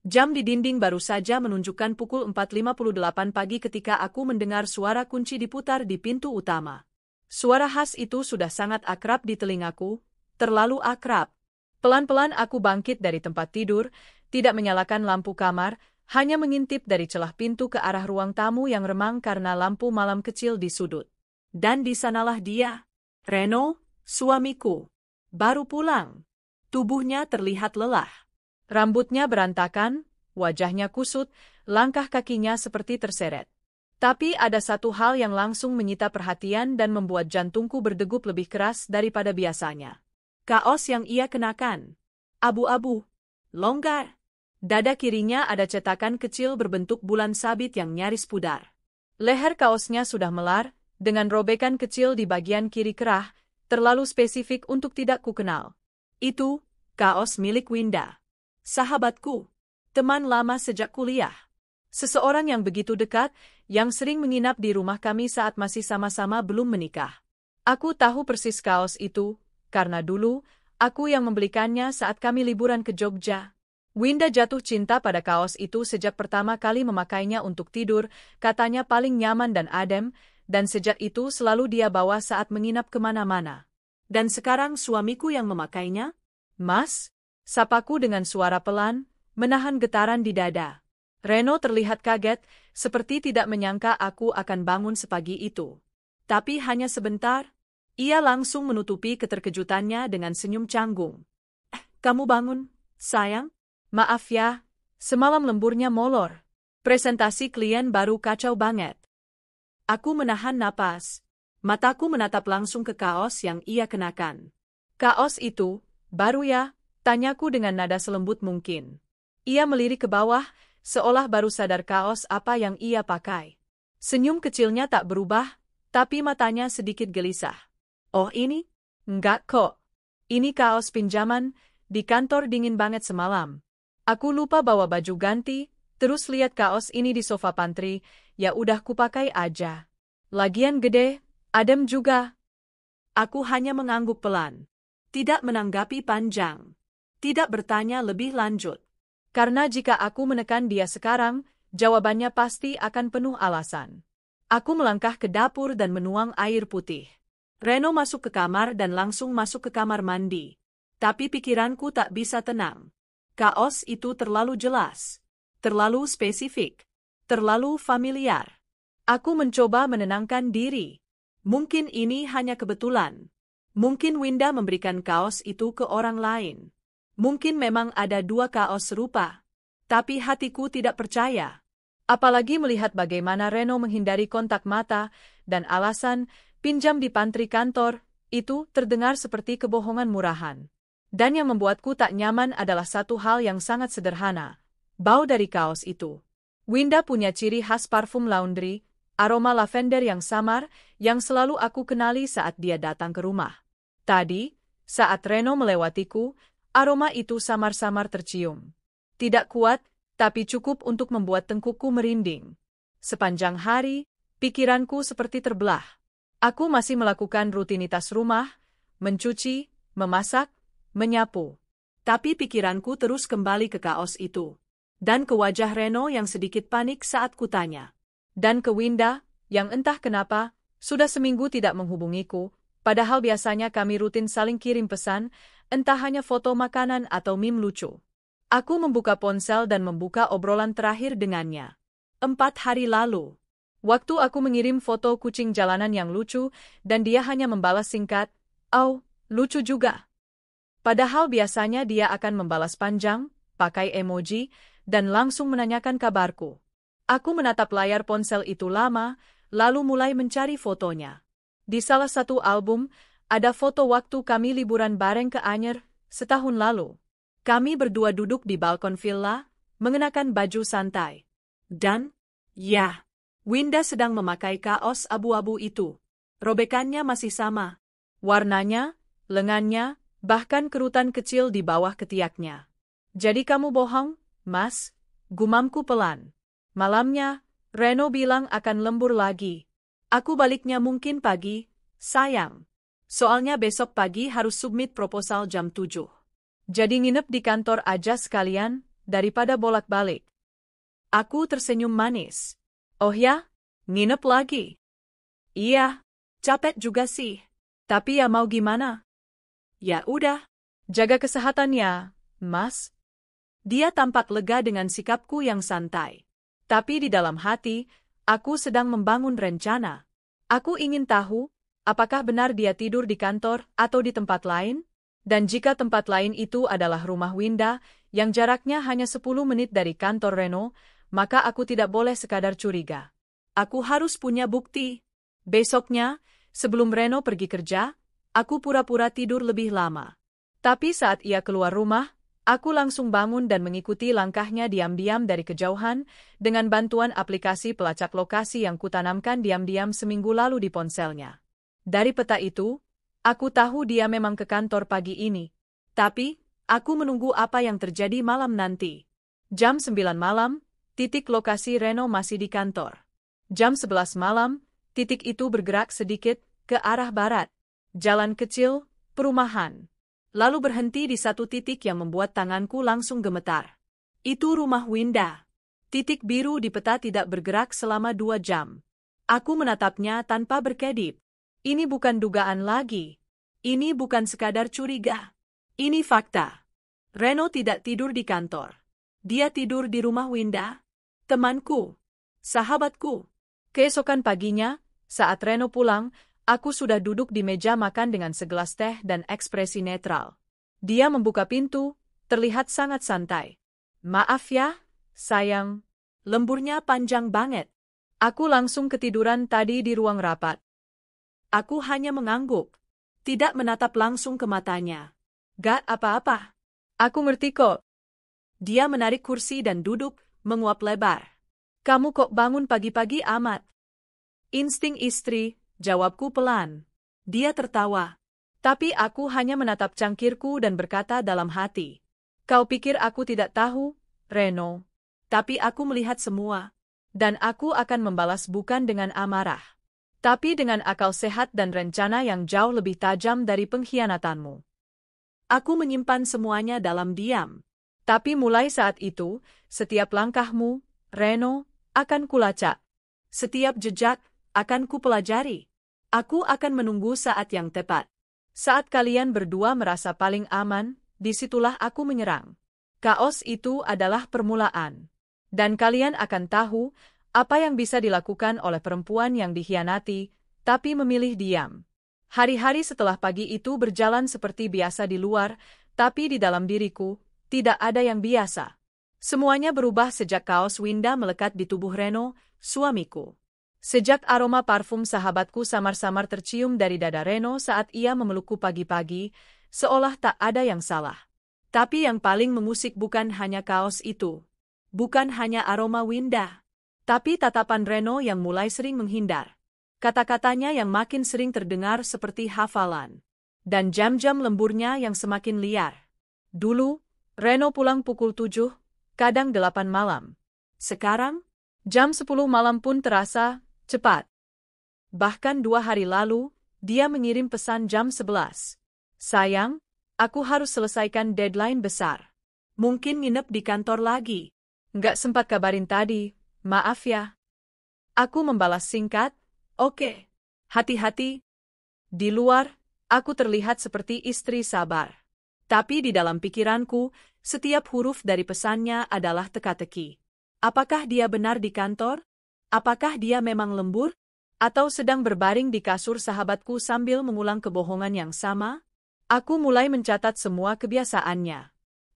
Jam di dinding baru saja menunjukkan pukul 4.58 pagi ketika aku mendengar suara kunci diputar di pintu utama. Suara khas itu sudah sangat akrab di telingaku, terlalu akrab. Pelan-pelan aku bangkit dari tempat tidur, tidak menyalakan lampu kamar, hanya mengintip dari celah pintu ke arah ruang tamu yang remang karena lampu malam kecil di sudut. Dan di sanalah dia, Reno, suamiku. Baru pulang. Tubuhnya terlihat lelah. Rambutnya berantakan, wajahnya kusut, langkah kakinya seperti terseret. Tapi ada satu hal yang langsung menyita perhatian dan membuat jantungku berdegup lebih keras daripada biasanya. Kaos yang ia kenakan. Abu-abu. Longgar. Dada kirinya ada cetakan kecil berbentuk bulan sabit yang nyaris pudar. Leher kaosnya sudah melar, dengan robekan kecil di bagian kiri kerah, terlalu spesifik untuk tidak kukenal. Itu, kaos milik Winda. Sahabatku. Teman lama sejak kuliah. Seseorang yang begitu dekat, yang sering menginap di rumah kami saat masih sama-sama belum menikah. Aku tahu persis kaos itu, karena dulu, aku yang membelikannya saat kami liburan ke Jogja. Winda jatuh cinta pada kaos itu sejak pertama kali memakainya untuk tidur, katanya paling nyaman dan adem, dan sejak itu selalu dia bawa saat menginap kemana-mana. Dan sekarang suamiku yang memakainya? Mas? Sapaku dengan suara pelan, menahan getaran di dada. Reno terlihat kaget, seperti tidak menyangka aku akan bangun sepagi itu. Tapi hanya sebentar, ia langsung menutupi keterkejutannya dengan senyum canggung. Kamu bangun, sayang? Maaf ya, semalam lemburnya molor. Presentasi klien baru kacau banget. Aku menahan napas. Mataku menatap langsung ke kaos yang ia kenakan. Kaos itu, baru ya? Tanyaku dengan nada selembut mungkin. Ia melirik ke bawah, seolah baru sadar kaos apa yang ia pakai. Senyum kecilnya tak berubah, tapi matanya sedikit gelisah. Oh ini? Enggak kok. Ini kaos pinjaman, di kantor dingin banget semalam. Aku lupa bawa baju ganti, terus lihat kaos ini di sofa pantry, ya udah kupakai aja. Lagian gede, adem juga. Aku hanya mengangguk pelan. Tidak menanggapi panjang. Tidak bertanya lebih lanjut. Karena jika aku menekan dia sekarang, jawabannya pasti akan penuh alasan. Aku melangkah ke dapur dan menuang air putih. Reno masuk ke kamar dan langsung masuk ke kamar mandi. Tapi pikiranku tak bisa tenang. Kaos itu terlalu jelas. Terlalu spesifik. Terlalu familiar. Aku mencoba menenangkan diri. Mungkin ini hanya kebetulan. Mungkin Winda memberikan kaos itu ke orang lain. Mungkin memang ada dua kaos serupa. Tapi hatiku tidak percaya. Apalagi melihat bagaimana Reno menghindari kontak mata dan alasan pinjam di pantry kantor, itu terdengar seperti kebohongan murahan. Dan yang membuatku tak nyaman adalah satu hal yang sangat sederhana. Bau dari kaos itu. Winda punya ciri khas parfum laundry, aroma lavender yang samar, yang selalu aku kenali saat dia datang ke rumah. Tadi, saat Reno melewatiku, aroma itu samar-samar tercium. Tidak kuat, tapi cukup untuk membuat tengkukku merinding. Sepanjang hari, pikiranku seperti terbelah. Aku masih melakukan rutinitas rumah, mencuci, memasak, menyapu. Tapi pikiranku terus kembali ke kaos itu. Dan ke wajah Reno yang sedikit panik saat kutanya. Dan ke Winda, yang entah kenapa, sudah seminggu tidak menghubungiku, padahal biasanya kami rutin saling kirim pesan, entah hanya foto makanan atau meme lucu. Aku membuka ponsel dan membuka obrolan terakhir dengannya. 4 hari lalu. Waktu aku mengirim foto kucing jalanan yang lucu, dan dia hanya membalas singkat, "Oh, lucu juga." Padahal biasanya dia akan membalas panjang, pakai emoji, dan langsung menanyakan kabarku. Aku menatap layar ponsel itu lama, lalu mulai mencari fotonya. Di salah satu album, ada foto waktu kami liburan bareng ke Anyer, setahun lalu. Kami berdua duduk di balkon villa, mengenakan baju santai. Dan, ya, Winda sedang memakai kaos abu-abu itu. Robekannya masih sama. Warnanya, lengannya, bahkan kerutan kecil di bawah ketiaknya. Jadi kamu bohong, Mas? Gumamku pelan. Malamnya, Reno bilang akan lembur lagi. Aku baliknya mungkin pagi, sayang. Soalnya besok pagi harus submit proposal jam 7. Jadi nginep di kantor aja sekalian, daripada bolak-balik. Aku tersenyum manis. Oh ya? Nginep lagi? Iya, capek juga sih. Tapi ya mau gimana? Ya udah, jaga kesehatan ya, Mas. Dia tampak lega dengan sikapku yang santai. Tapi di dalam hati, aku sedang membangun rencana. Aku ingin tahu, apakah benar dia tidur di kantor atau di tempat lain? Dan jika tempat lain itu adalah rumah Winda, yang jaraknya hanya 10 menit dari kantor Reno, maka aku tidak boleh sekadar curiga. Aku harus punya bukti. Besoknya, sebelum Reno pergi kerja, aku pura-pura tidur lebih lama. Tapi saat ia keluar rumah, aku langsung bangun dan mengikuti langkahnya diam-diam dari kejauhan dengan bantuan aplikasi pelacak lokasi yang kutanamkan diam-diam seminggu lalu di ponselnya. Dari peta itu, aku tahu dia memang ke kantor pagi ini. Tapi, aku menunggu apa yang terjadi malam nanti. Jam 9 malam, titik lokasi Reno masih di kantor. Jam 11 malam, titik itu bergerak sedikit ke arah barat. Jalan kecil, perumahan. Lalu berhenti di satu titik yang membuat tanganku langsung gemetar. Itu rumah Winda. Titik biru di peta tidak bergerak selama 2 jam. Aku menatapnya tanpa berkedip. Ini bukan dugaan lagi. Ini bukan sekadar curiga. Ini fakta. Reno tidak tidur di kantor. Dia tidur di rumah Winda. Temanku. Sahabatku. Keesokan paginya, saat Reno pulang, aku sudah duduk di meja makan dengan segelas teh dan ekspresi netral. Dia membuka pintu, terlihat sangat santai. Maaf ya, sayang. Lemburnya panjang banget. Aku langsung ketiduran tadi di ruang rapat. Aku hanya mengangguk. Tidak menatap langsung ke matanya. Gak apa-apa. Aku ngerti kok. Dia menarik kursi dan duduk, menguap lebar. Kamu kok bangun pagi-pagi amat? Insting istri, jawabku pelan. Dia tertawa. Tapi aku hanya menatap cangkirku dan berkata dalam hati. Kau pikir aku tidak tahu, Reno? Tapi aku melihat semua. Dan aku akan membalas bukan dengan amarah. Tapi dengan akal sehat dan rencana yang jauh lebih tajam dari pengkhianatanmu. Aku menyimpan semuanya dalam diam. Tapi mulai saat itu, setiap langkahmu, Reno, akan kulacak. Setiap jejak, akan kupelajari. Aku akan menunggu saat yang tepat. Saat kalian berdua merasa paling aman, disitulah aku menyerang. Kaos itu adalah permulaan. Dan kalian akan tahu, apa yang bisa dilakukan oleh perempuan yang dikhianati, tapi memilih diam. Hari-hari setelah pagi itu berjalan seperti biasa di luar, tapi di dalam diriku, tidak ada yang biasa. Semuanya berubah sejak kaos Winda melekat di tubuh Reno, suamiku. Sejak aroma parfum sahabatku samar-samar tercium dari dada Reno saat ia memelukku pagi-pagi, seolah tak ada yang salah. Tapi yang paling mengusik bukan hanya kaos itu. Bukan hanya aroma Winda. Tapi tatapan Reno yang mulai sering menghindar. Kata-katanya yang makin sering terdengar seperti hafalan. Dan jam-jam lemburnya yang semakin liar. Dulu, Reno pulang pukul 7, kadang 8 malam. Sekarang, jam 10 malam pun terasa cepat. Bahkan 2 hari lalu, dia mengirim pesan jam 11. Sayang, aku harus selesaikan deadline besar. Mungkin nginep di kantor lagi. Nggak sempat kabarin tadi, maaf ya. Aku membalas singkat, oke. Hati-hati. Di luar, aku terlihat seperti istri sabar. Tapi di dalam pikiranku, setiap huruf dari pesannya adalah teka-teki. Apakah dia benar di kantor? Apakah dia memang lembur? Atau sedang berbaring di kasur sahabatku sambil mengulang kebohongan yang sama? Aku mulai mencatat semua kebiasaannya.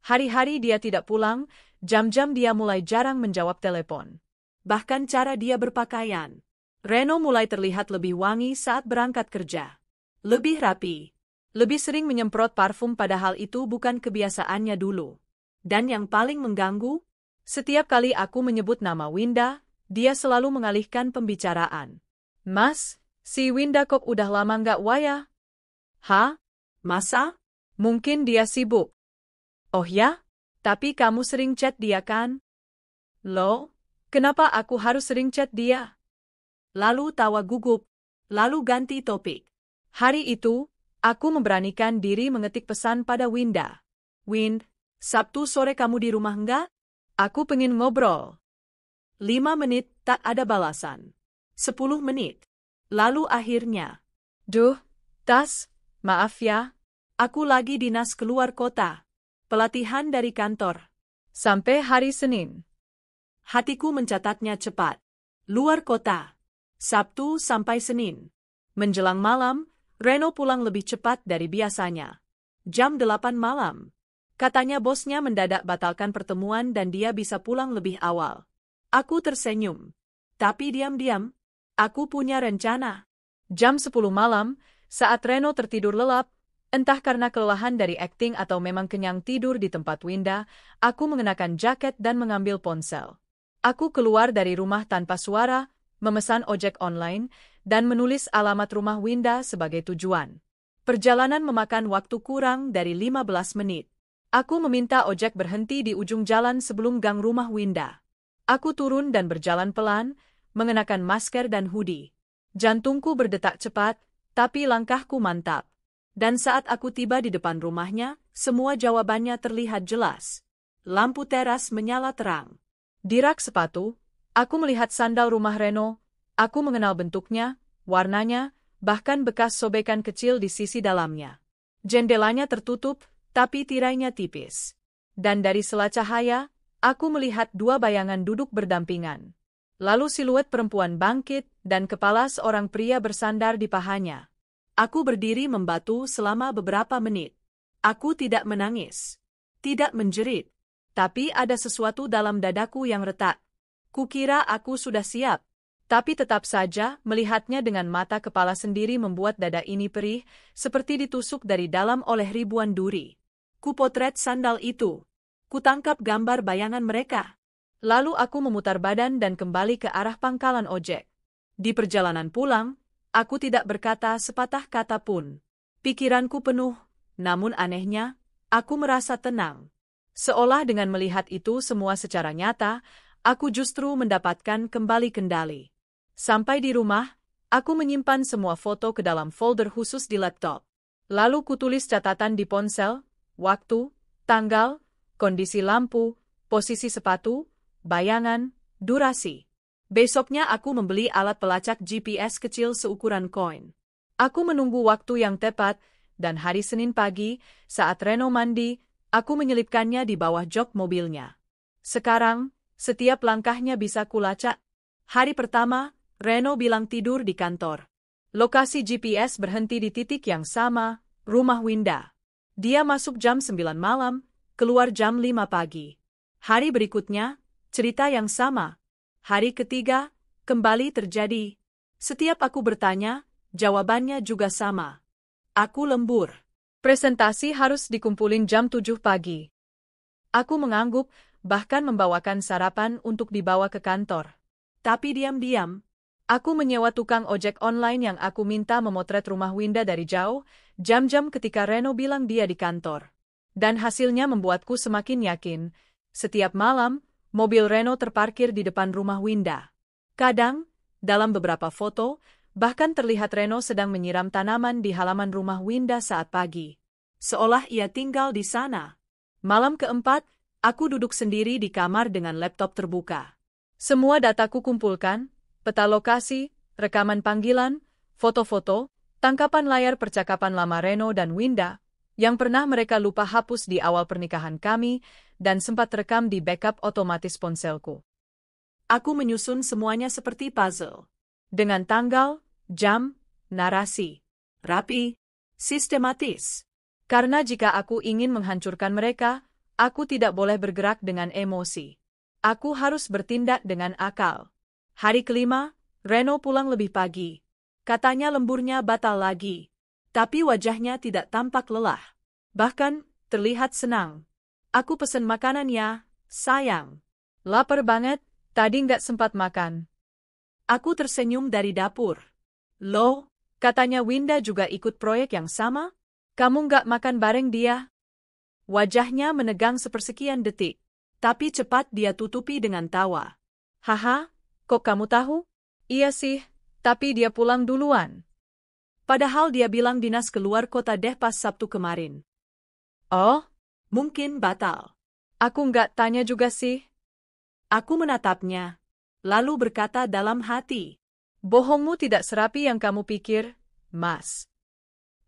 Hari-hari dia tidak pulang, jam-jam dia mulai jarang menjawab telepon. Bahkan cara dia berpakaian. Reno mulai terlihat lebih wangi saat berangkat kerja. Lebih rapi. Lebih sering menyemprot parfum padahal itu bukan kebiasaannya dulu. Dan yang paling mengganggu, setiap kali aku menyebut nama Winda, dia selalu mengalihkan pembicaraan. Mas, si Winda kok udah lama nggak waya? Hah? Masa? Mungkin dia sibuk. Oh ya? Tapi kamu sering chat dia kan? Loh, kenapa aku harus sering chat dia? Lalu tawa gugup, lalu ganti topik. Hari itu, aku memberanikan diri mengetik pesan pada Winda. Wind, Sabtu sore kamu di rumah enggak? Aku pengen ngobrol. 5 menit, tak ada balasan. 10 menit. Lalu akhirnya. Duh, Tas, maaf ya. Aku lagi dinas keluar kota. Pelatihan dari kantor. Sampai hari Senin. Hatiku mencatatnya cepat. Luar kota. Sabtu sampai Senin. Menjelang malam, Reno pulang lebih cepat dari biasanya. Jam 8 malam. Katanya bosnya mendadak batalkan pertemuan dan dia bisa pulang lebih awal. Aku tersenyum. Tapi diam-diam, aku punya rencana. Jam 10 malam, saat Reno tertidur lelap, entah karena kelelahan dari akting atau memang kenyang tidur di tempat Winda, aku mengenakan jaket dan mengambil ponsel. Aku keluar dari rumah tanpa suara, memesan ojek online, dan menulis alamat rumah Winda sebagai tujuan. Perjalanan memakan waktu kurang dari 15 menit. Aku meminta ojek berhenti di ujung jalan sebelum gang rumah Winda. Aku turun dan berjalan pelan, mengenakan masker dan hoodie. Jantungku berdetak cepat, tapi langkahku mantap. Dan saat aku tiba di depan rumahnya, semua jawabannya terlihat jelas. Lampu teras menyala terang. Di rak sepatu, aku melihat sandal rumah Reno. Aku mengenal bentuknya, warnanya, bahkan bekas sobekan kecil di sisi dalamnya. Jendelanya tertutup, tapi tirainya tipis. Dan dari sela cahaya, aku melihat dua bayangan duduk berdampingan. Lalu siluet perempuan bangkit dan kepala seorang pria bersandar di pahanya. Aku berdiri membatu selama beberapa menit. Aku tidak menangis, tidak menjerit, tapi ada sesuatu dalam dadaku yang retak. Kukira aku sudah siap, tapi tetap saja melihatnya dengan mata kepala sendiri membuat dada ini perih, seperti ditusuk dari dalam oleh ribuan duri. Kupotret sandal itu. Kutangkap gambar bayangan mereka. Lalu aku memutar badan dan kembali ke arah pangkalan ojek. Di perjalanan pulang, aku tidak berkata sepatah kata pun. Pikiranku penuh, namun anehnya, aku merasa tenang. Seolah dengan melihat itu semua secara nyata, aku justru mendapatkan kembali kendali. Sampai di rumah, aku menyimpan semua foto ke dalam folder khusus di laptop. Lalu kutulis catatan di ponsel, waktu, tanggal, kondisi lampu, posisi sepatu, bayangan, durasi. Besoknya aku membeli alat pelacak GPS kecil seukuran koin. Aku menunggu waktu yang tepat, dan hari Senin pagi, saat Reno mandi, aku menyelipkannya di bawah jok mobilnya. Sekarang, setiap langkahnya bisa kulacak. Hari pertama, Reno bilang tidur di kantor. Lokasi GPS berhenti di titik yang sama, rumah Winda. Dia masuk jam 9 malam, keluar jam 5 pagi. Hari berikutnya, cerita yang sama. Hari ketiga, kembali terjadi. Setiap aku bertanya, jawabannya juga sama. Aku lembur. Presentasi harus dikumpulin jam 7 pagi. Aku mengangguk, bahkan membawakan sarapan untuk dibawa ke kantor. Tapi diam-diam, aku menyewa tukang ojek online yang aku minta memotret rumah Winda dari jauh, jam-jam ketika Reno bilang dia di kantor. Dan hasilnya membuatku semakin yakin. Setiap malam, mobil Reno terparkir di depan rumah Winda. Kadang, dalam beberapa foto, bahkan terlihat Reno sedang menyiram tanaman di halaman rumah Winda saat pagi. Seolah ia tinggal di sana. Malam keempat, aku duduk sendiri di kamar dengan laptop terbuka. Semua dataku kumpulkan, peta lokasi, rekaman panggilan, foto-foto, tangkapan layar percakapan lama Reno dan Winda, yang pernah mereka lupa hapus di awal pernikahan kami, dan sempat rekam di backup otomatis ponselku. Aku menyusun semuanya seperti puzzle. Dengan tanggal, jam, narasi. Rapi, sistematis. Karena jika aku ingin menghancurkan mereka, aku tidak boleh bergerak dengan emosi. Aku harus bertindak dengan akal. Hari kelima, Reno pulang lebih pagi. Katanya lemburnya batal lagi. Tapi wajahnya tidak tampak lelah. Bahkan, terlihat senang. Aku pesen makanan ya, sayang. Lapar banget, tadi nggak sempat makan. Aku tersenyum dari dapur. Loh, katanya Winda juga ikut proyek yang sama? Kamu nggak makan bareng dia? Wajahnya menegang sepersekian detik. Tapi cepat dia tutupi dengan tawa. Haha, kok kamu tahu? Iya sih, tapi dia pulang duluan. Padahal dia bilang dinas keluar kota deh pas Sabtu kemarin. Oh, mungkin batal. Aku nggak tanya juga sih. Aku menatapnya, lalu berkata dalam hati, bohongmu tidak serapi yang kamu pikir, Mas.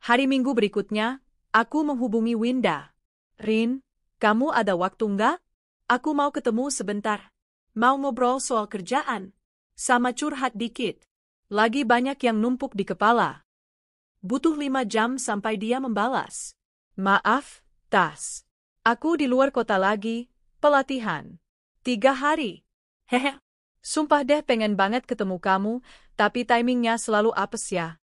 Hari Minggu berikutnya, aku menghubungi Winda. Rin, kamu ada waktu nggak? Aku mau ketemu sebentar. Mau ngobrol soal kerjaan. Sama curhat dikit. Lagi banyak yang numpuk di kepala. Butuh 5 jam sampai dia membalas. Maaf, Tas. Aku di luar kota lagi, pelatihan. 3 hari. Hehe. Sumpah deh pengen banget ketemu kamu, tapi timingnya selalu apes ya.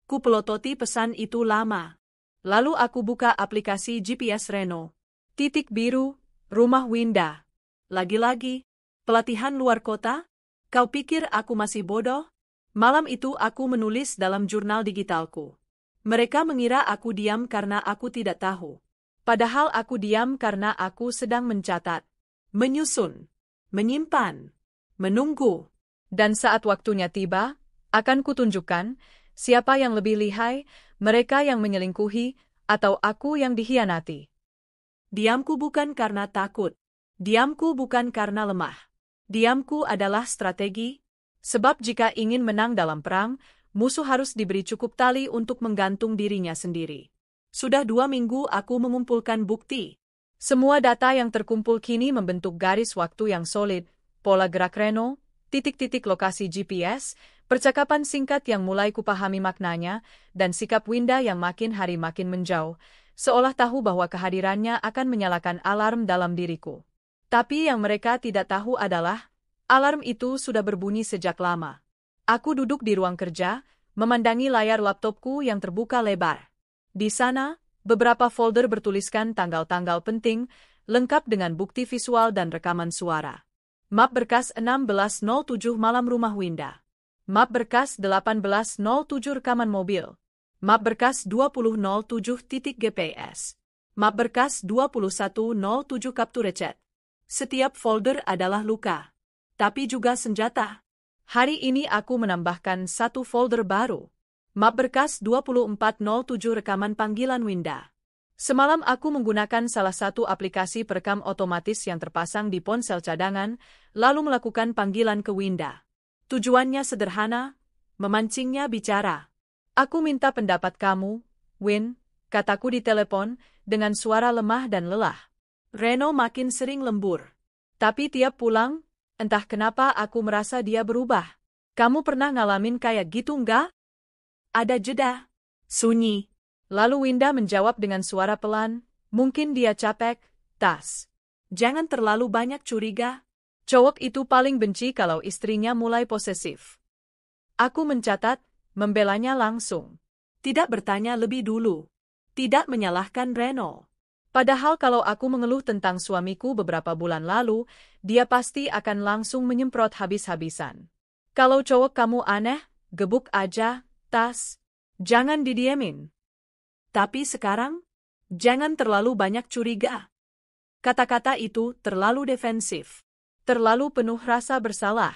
Ku pelototi pesan itu lama. Lalu aku buka aplikasi GPS Reno. Titik biru, rumah Winda. Lagi-lagi, pelatihan luar kota? Kau pikir aku masih bodoh? Malam itu aku menulis dalam jurnal digitalku. Mereka mengira aku diam karena aku tidak tahu. Padahal aku diam karena aku sedang mencatat, menyusun, menyimpan, menunggu. Dan saat waktunya tiba, akan kutunjukkan siapa yang lebih lihai, mereka yang menyelingkuhi, atau aku yang dikhianati. Diamku bukan karena takut. Diamku bukan karena lemah. Diamku adalah strategi, sebab jika ingin menang dalam perang, musuh harus diberi cukup tali untuk menggantung dirinya sendiri. Sudah 2 minggu aku mengumpulkan bukti. Semua data yang terkumpul kini membentuk garis waktu yang solid, pola gerak Reno, titik-titik lokasi GPS, percakapan singkat yang mulai kupahami maknanya, dan sikap Winda yang makin hari makin menjauh, seolah tahu bahwa kehadirannya akan menyalakan alarm dalam diriku. Tapi yang mereka tidak tahu adalah, alarm itu sudah berbunyi sejak lama. Aku duduk di ruang kerja, memandangi layar laptopku yang terbuka lebar. Di sana, beberapa folder bertuliskan tanggal-tanggal penting, lengkap dengan bukti visual dan rekaman suara. Map berkas 1607 malam rumah Winda. Map berkas 1807 rekaman mobil. Map berkas 2007 titik GPS. Map berkas 2107 kapture chat. Setiap folder adalah luka, tapi juga senjata. Hari ini aku menambahkan 1 folder baru. Map berkas 2407 rekaman panggilan Winda. Semalam aku menggunakan salah satu aplikasi perekam otomatis yang terpasang di ponsel cadangan, lalu melakukan panggilan ke Winda. Tujuannya sederhana, memancingnya bicara. Aku minta pendapat kamu, Win, kataku di telepon, dengan suara lemah dan lelah. Reno makin sering lembur. Tapi tiap pulang, entah kenapa aku merasa dia berubah. Kamu pernah ngalamin kayak gitu nggak? Ada jeda. Sunyi. Lalu Winda menjawab dengan suara pelan, mungkin dia capek, Tas. Jangan terlalu banyak curiga. Cowok itu paling benci kalau istrinya mulai posesif. Aku mencatat, membelanya langsung. Tidak bertanya lebih dulu. Tidak menyalahkan Reno. Padahal kalau aku mengeluh tentang suamiku beberapa bulan lalu, dia pasti akan langsung menyemprot habis-habisan. Kalau cowok kamu aneh, gebuk aja, Tas. Jangan didiemin. Tapi sekarang, jangan terlalu banyak curiga. Kata-kata itu terlalu defensif. Terlalu penuh rasa bersalah.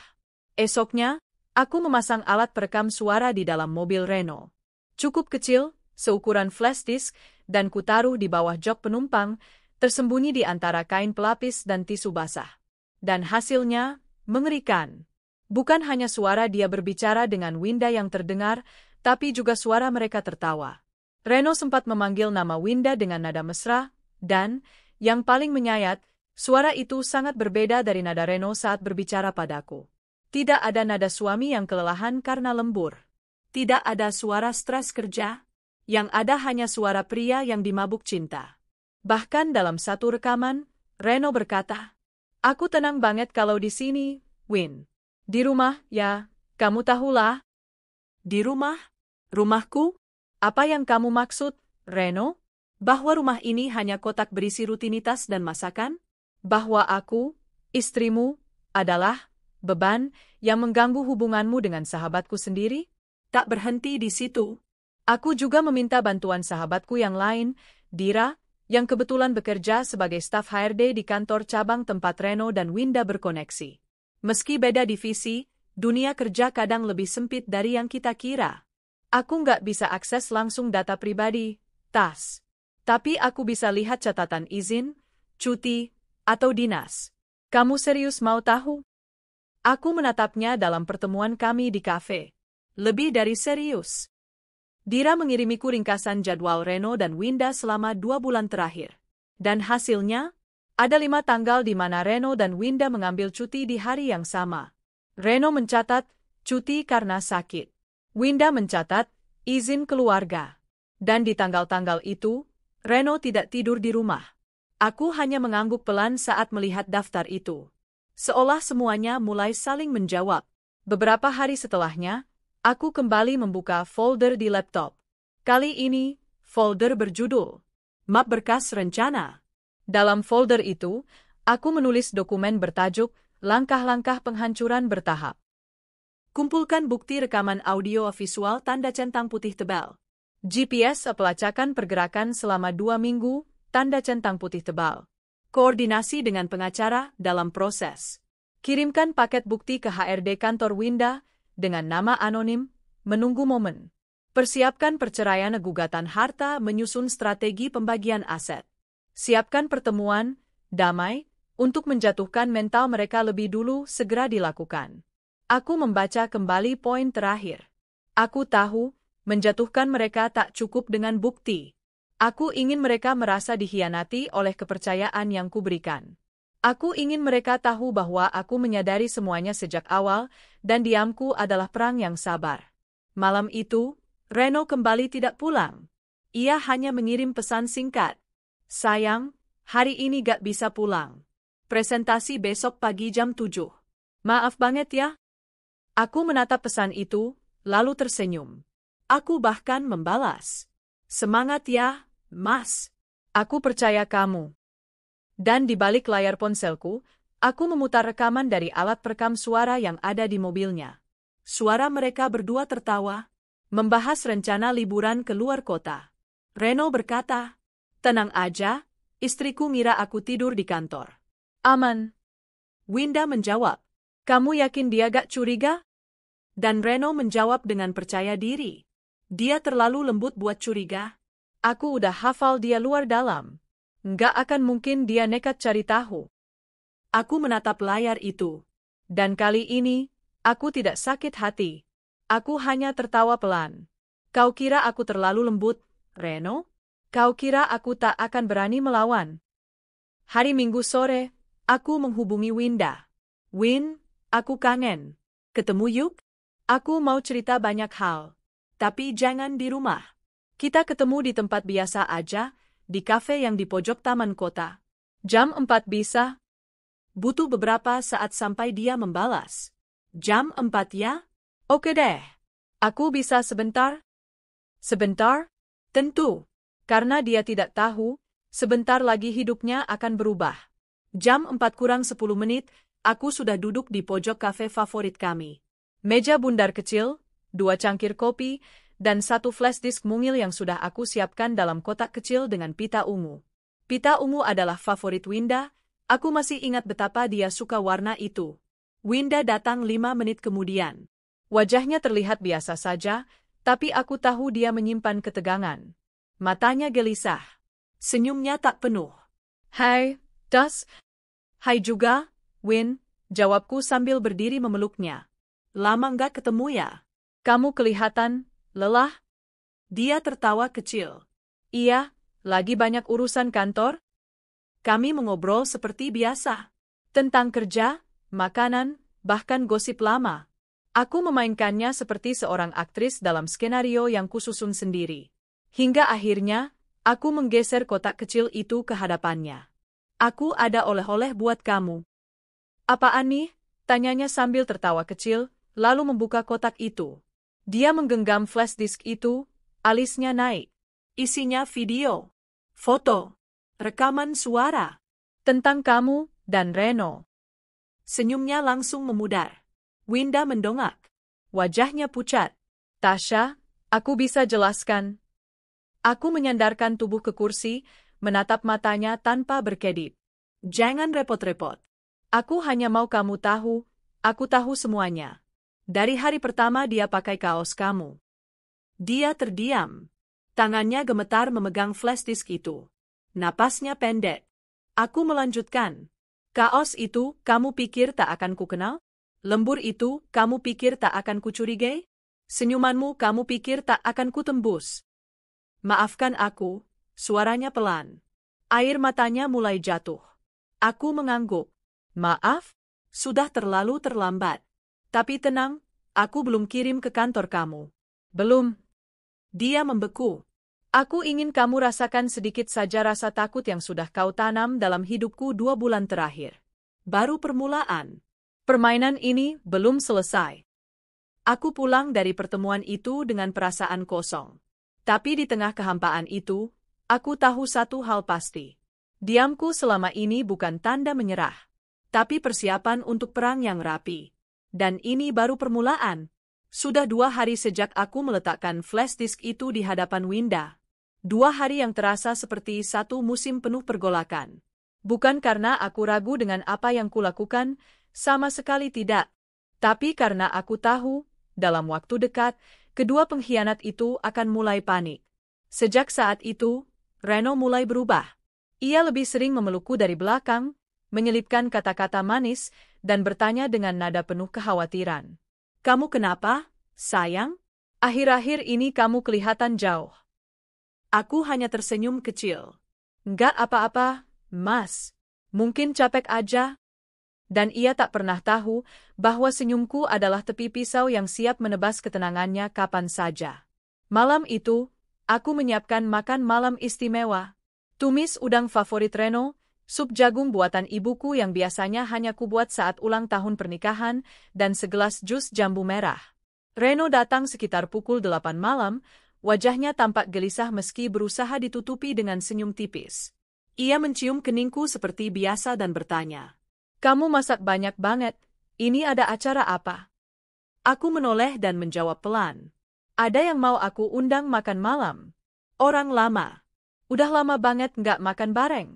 Esoknya, aku memasang alat perekam suara di dalam mobil Reno. Cukup kecil, seukuran flash disk, dan kutaruh di bawah jok penumpang, tersembunyi di antara kain pelapis dan tisu basah. Dan hasilnya, mengerikan. Bukan hanya suara dia berbicara dengan Winda yang terdengar, tapi juga suara mereka tertawa. Reno sempat memanggil nama Winda dengan nada mesra, dan, yang paling menyayat, suara itu sangat berbeda dari nada Reno saat berbicara padaku. Tidak ada nada suami yang kelelahan karena lembur. Tidak ada suara stres kerja. Yang ada hanya suara pria yang dimabuk cinta. Bahkan dalam satu rekaman, Reno berkata, "Aku tenang banget kalau di sini, Win. Di rumah, ya, kamu tahulah." Di rumah? Rumahku? Apa yang kamu maksud, Reno? Bahwa rumah ini hanya kotak berisi rutinitas dan masakan? Bahwa aku, istrimu, adalah beban yang mengganggu hubunganmu dengan sahabatku sendiri? Tak berhenti di situ. Aku juga meminta bantuan sahabatku yang lain, Dira, yang kebetulan bekerja sebagai staf HRD di kantor cabang tempat Reno dan Winda berkoneksi. Meski beda divisi, dunia kerja kadang lebih sempit dari yang kita kira. Aku nggak bisa akses langsung data pribadi, Tas. Tapi aku bisa lihat catatan izin, cuti, atau dinas. Kamu serius mau tahu? Aku menatapnya dalam pertemuan kami di kafe. Lebih dari serius. Dira mengirimiku ringkasan jadwal Reno dan Winda selama 2 bulan terakhir. Dan hasilnya, ada 5 tanggal di mana Reno dan Winda mengambil cuti di hari yang sama. Reno mencatat, cuti karena sakit. Winda mencatat, izin keluarga. Dan di tanggal-tanggal itu, Reno tidak tidur di rumah. Aku hanya mengangguk pelan saat melihat daftar itu. Seolah semuanya mulai saling menjawab. Beberapa hari setelahnya, aku kembali membuka folder di laptop. Kali ini, folder berjudul Map Berkas Rencana. Dalam folder itu, aku menulis dokumen bertajuk Langkah-langkah penghancuran bertahap. Kumpulkan bukti rekaman audio visual tanda centang putih tebal. GPS pelacakan pergerakan selama 2 minggu, tanda centang putih tebal. Koordinasi dengan pengacara dalam proses. Kirimkan paket bukti ke HRD kantor Winda dengan nama anonim, menunggu momen. Persiapkan perceraian gugatan harta menyusun strategi pembagian aset. Siapkan pertemuan, damai, untuk menjatuhkan mental mereka lebih dulu segera dilakukan. Aku membaca kembali poin terakhir. Aku tahu, menjatuhkan mereka tak cukup dengan bukti. Aku ingin mereka merasa dikhianati oleh kepercayaan yang kuberikan. Aku ingin mereka tahu bahwa aku menyadari semuanya sejak awal, dan diamku adalah perang yang sabar. Malam itu, Reno kembali tidak pulang. Ia hanya mengirim pesan singkat. Sayang, hari ini gak bisa pulang. Presentasi besok pagi jam 7. Maaf banget ya. Aku menatap pesan itu, lalu tersenyum. Aku bahkan membalas. Semangat ya, Mas. Aku percaya kamu. Dan di balik layar ponselku, aku memutar rekaman dari alat perekam suara yang ada di mobilnya. Suara mereka berdua tertawa, membahas rencana liburan ke luar kota. Reno berkata, "Tenang aja, istriku ngira aku tidur di kantor." "Aman." Winda menjawab, "Kamu yakin dia gak curiga?" Dan Reno menjawab dengan percaya diri, "Dia terlalu lembut buat curiga. Aku udah hafal dia luar dalam. Nggak akan mungkin dia nekat cari tahu." Aku menatap layar itu. Dan kali ini, aku tidak sakit hati. Aku hanya tertawa pelan. Kau kira aku terlalu lembut, Reno? Kau kira aku tak akan berani melawan? Hari Minggu sore, aku menghubungi Winda. "Win, aku kangen. Ketemu yuk? Aku mau cerita banyak hal. Tapi jangan di rumah. Kita ketemu di tempat biasa aja, di kafe yang di pojok taman kota. Jam 4 bisa?" Butuh beberapa saat sampai dia membalas. "Jam 4 ya? Oke deh. Aku bisa sebentar?" Sebentar? Tentu. Karena dia tidak tahu, sebentar lagi hidupnya akan berubah. Jam 4 kurang 10 menit, aku sudah duduk di pojok kafe favorit kami. Meja bundar kecil, 2 cangkir kopi, dan 1 flash disk mungil yang sudah aku siapkan dalam kotak kecil dengan pita ungu. Pita ungu adalah favorit Winda, aku masih ingat betapa dia suka warna itu. Winda datang 5 menit kemudian. Wajahnya terlihat biasa saja, tapi aku tahu dia menyimpan ketegangan. Matanya gelisah. Senyumnya tak penuh. "Hai, Das." "Hai juga, Win," jawabku sambil berdiri memeluknya. "Lama nggak ketemu ya? Kamu kelihatan lelah?" Dia tertawa kecil. "Iya, lagi banyak urusan kantor." Kami mengobrol seperti biasa. Tentang kerja, makanan, bahkan gosip lama. Aku memainkannya seperti seorang aktris dalam skenario yang kususun sendiri. Hingga akhirnya, aku menggeser kotak kecil itu ke hadapannya. "Aku ada oleh-oleh buat kamu." "Apaan nih?" tanyanya sambil tertawa kecil, lalu membuka kotak itu. Dia menggenggam flash disk itu, alisnya naik. Isinya video, foto, rekaman suara. Tentang kamu dan Reno. Senyumnya langsung memudar. Winda mendongak. Wajahnya pucat. "Tasha, aku bisa jelaskan." Aku menyandarkan tubuh ke kursi, menatap matanya tanpa berkedip. "Jangan repot-repot. Aku hanya mau kamu tahu, aku tahu semuanya. Dari hari pertama dia pakai kaos kamu." Dia terdiam. Tangannya gemetar memegang flash disk itu. Napasnya pendek. Aku melanjutkan. Kaos itu, kamu pikir tak akan kukenal? Lembur itu, kamu pikir tak akan kucurigai? Senyumanmu kamu pikir tak akan kutembus? Maafkan aku, suaranya pelan. Air matanya mulai jatuh. Aku mengangguk. Maaf? Sudah terlalu terlambat. Tapi tenang, aku belum kirim ke kantor kamu. Belum. Dia membeku. Aku ingin kamu rasakan sedikit saja rasa takut yang sudah kau tanam dalam hidupku 2 bulan terakhir. Baru permulaan. Permainan ini belum selesai. Aku pulang dari pertemuan itu dengan perasaan kosong. Tapi di tengah kehampaan itu, aku tahu satu hal pasti. Diamku selama ini bukan tanda menyerah, tapi persiapan untuk perang yang rapi. Dan ini baru permulaan. Sudah 2 hari sejak aku meletakkan flash disk itu di hadapan Winda. 2 hari yang terasa seperti satu musim penuh pergolakan. Bukan karena aku ragu dengan apa yang kulakukan, sama sekali tidak. Tapi karena aku tahu, dalam waktu dekat, kedua pengkhianat itu akan mulai panik. Sejak saat itu, Reno mulai berubah. Ia lebih sering memelukku dari belakang, menyelipkan kata-kata manis, dan bertanya dengan nada penuh kekhawatiran. Kamu kenapa, sayang? Akhir-akhir ini kamu kelihatan jauh. Aku hanya tersenyum kecil. Enggak apa-apa, Mas. Mungkin capek aja. Dan ia tak pernah tahu bahwa senyumku adalah tepi pisau yang siap menebas ketenangannya kapan saja. Malam itu, aku menyiapkan makan malam istimewa. Tumis udang favorit Reno, sup jagung buatan ibuku yang biasanya hanya kubuat saat ulang tahun pernikahan, dan segelas jus jambu merah. Reno datang sekitar pukul 8 malam, wajahnya tampak gelisah meski berusaha ditutupi dengan senyum tipis. Ia mencium keningku seperti biasa dan bertanya, "Kamu masak banyak banget, ini ada acara apa?" Aku menoleh dan menjawab pelan, "Ada yang mau aku undang makan malam. Orang lama. Udah lama banget nggak makan bareng."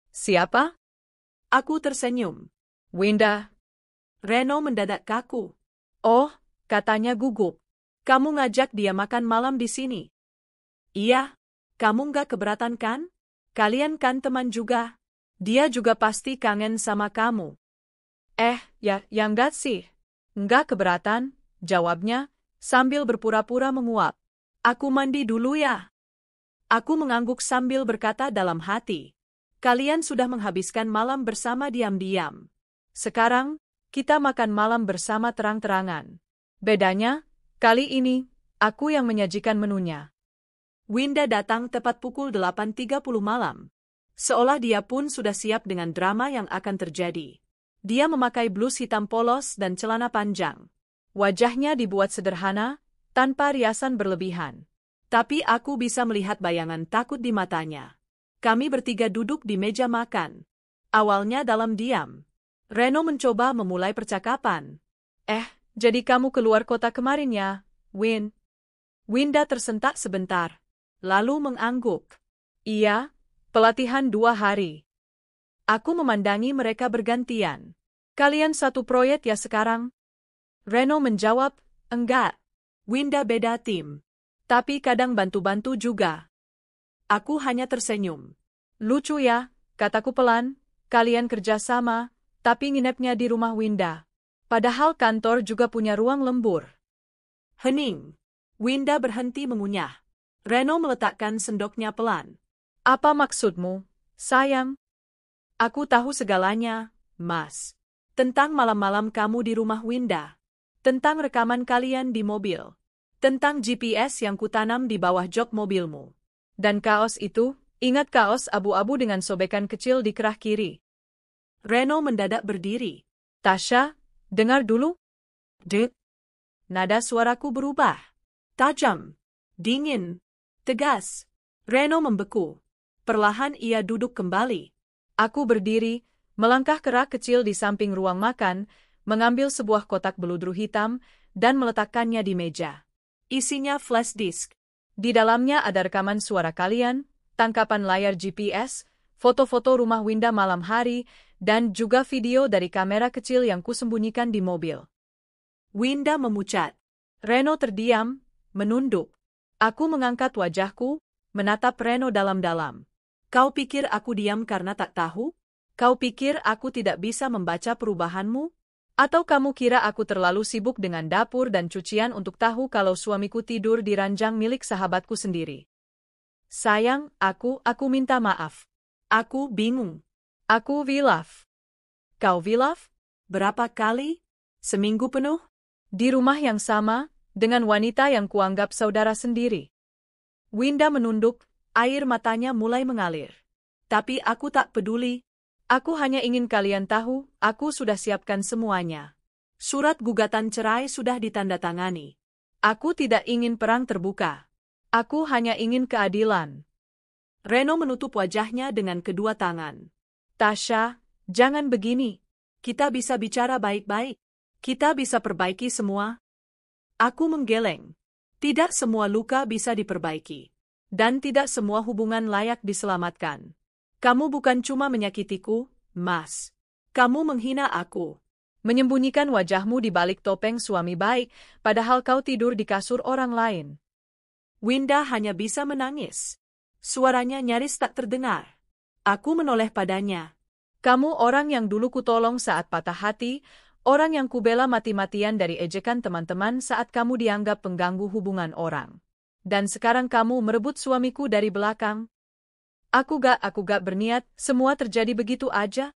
"Siapa?" Aku tersenyum. "Winda." Reno mendadak kaku. "Oh," katanya gugup. "Kamu ngajak dia makan malam di sini?" "Iya. Kamu nggak keberatan kan? Kalian kan teman juga. Dia juga pasti kangen sama kamu." Ya enggak sih." "Enggak keberatan," jawabnya, sambil berpura-pura menguap. "Aku mandi dulu ya." Aku mengangguk sambil berkata dalam hati, "Kalian sudah menghabiskan malam bersama diam-diam. Sekarang, kita makan malam bersama terang-terangan. Bedanya, kali ini, aku yang menyajikan menunya." Winda datang tepat pukul 8.30 malam. Seolah dia pun sudah siap dengan drama yang akan terjadi. Dia memakai blus hitam polos dan celana panjang. Wajahnya dibuat sederhana, tanpa riasan berlebihan. Tapi aku bisa melihat bayangan takut di matanya. Kami bertiga duduk di meja makan. Awalnya dalam diam. Reno mencoba memulai percakapan. Jadi kamu keluar kota kemarin ya, Win?" Winda tersentak sebentar, lalu mengangguk. "Iya, pelatihan 2 hari." Aku memandangi mereka bergantian. "Kalian satu proyek ya sekarang?" Reno menjawab, "Enggak. Winda beda tim. Tapi kadang bantu-bantu juga." Aku hanya tersenyum. "Lucu ya," kataku pelan, "kalian kerja sama, tapi nginepnya di rumah Winda. Padahal kantor juga punya ruang lembur." Hening. Winda berhenti mengunyah. Reno meletakkan sendoknya pelan. "Apa maksudmu, sayang?" "Aku tahu segalanya, Mas. Tentang malam-malam kamu di rumah Winda. Tentang rekaman kalian di mobil. Tentang GPS yang kutanam di bawah jok mobilmu. Dan kaos itu, ingat kaos abu-abu dengan sobekan kecil di kerah kiri?" Reno mendadak berdiri. "Tasha, dengar dulu." "Dek." Nada suaraku berubah. Tajam. Dingin. Tegas. Reno membeku. Perlahan ia duduk kembali. Aku berdiri, melangkah ke rak kecil di samping ruang makan, mengambil sebuah kotak beludru hitam, dan meletakkannya di meja. Isinya flash disk. Di dalamnya ada rekaman suara kalian, tangkapan layar GPS, foto-foto rumah Winda malam hari, dan juga video dari kamera kecil yang kusembunyikan di mobil. Winda memucat. Reno terdiam, menunduk. Aku mengangkat wajahku, menatap Reno dalam-dalam. "Kau pikir aku diam karena tak tahu? Kau pikir aku tidak bisa membaca perubahanmu? Atau kamu kira aku terlalu sibuk dengan dapur dan cucian untuk tahu kalau suamiku tidur di ranjang milik sahabatku sendiri? Sayang, aku minta maaf. Aku bingung. Aku hilaf. Kau hilaf? Berapa kali? Seminggu penuh? Di rumah yang sama, dengan wanita yang kuanggap saudara sendiri. Winda menunduk, air matanya mulai mengalir. Tapi aku tak peduli. Aku hanya ingin kalian tahu, aku sudah siapkan semuanya. Surat gugatan cerai sudah ditandatangani. Aku tidak ingin perang terbuka. Aku hanya ingin keadilan. Reno menutup wajahnya dengan kedua tangan. Tasha, jangan begini. Kita bisa bicara baik-baik. Kita bisa perbaiki semua. Aku menggeleng. Tidak semua luka bisa diperbaiki. Dan tidak semua hubungan layak diselamatkan. Kamu bukan cuma menyakitiku, Mas. Kamu menghina aku. Menyembunyikan wajahmu di balik topeng suami baik, padahal kau tidur di kasur orang lain. Winda hanya bisa menangis. Suaranya nyaris tak terdengar. Aku menoleh padanya. Kamu orang yang dulu kutolong saat patah hati, orang yang kubela mati-matian dari ejekan teman-teman saat kamu dianggap pengganggu hubungan orang. Dan sekarang kamu merebut suamiku dari belakang. Aku gak berniat, semua terjadi begitu aja.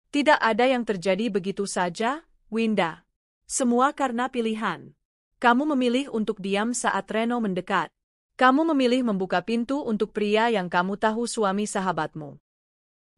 Tidak ada yang terjadi begitu saja, Winda. Semua karena pilihan. Kamu memilih untuk diam saat Reno mendekat. Kamu memilih membuka pintu untuk pria yang kamu tahu suami sahabatmu.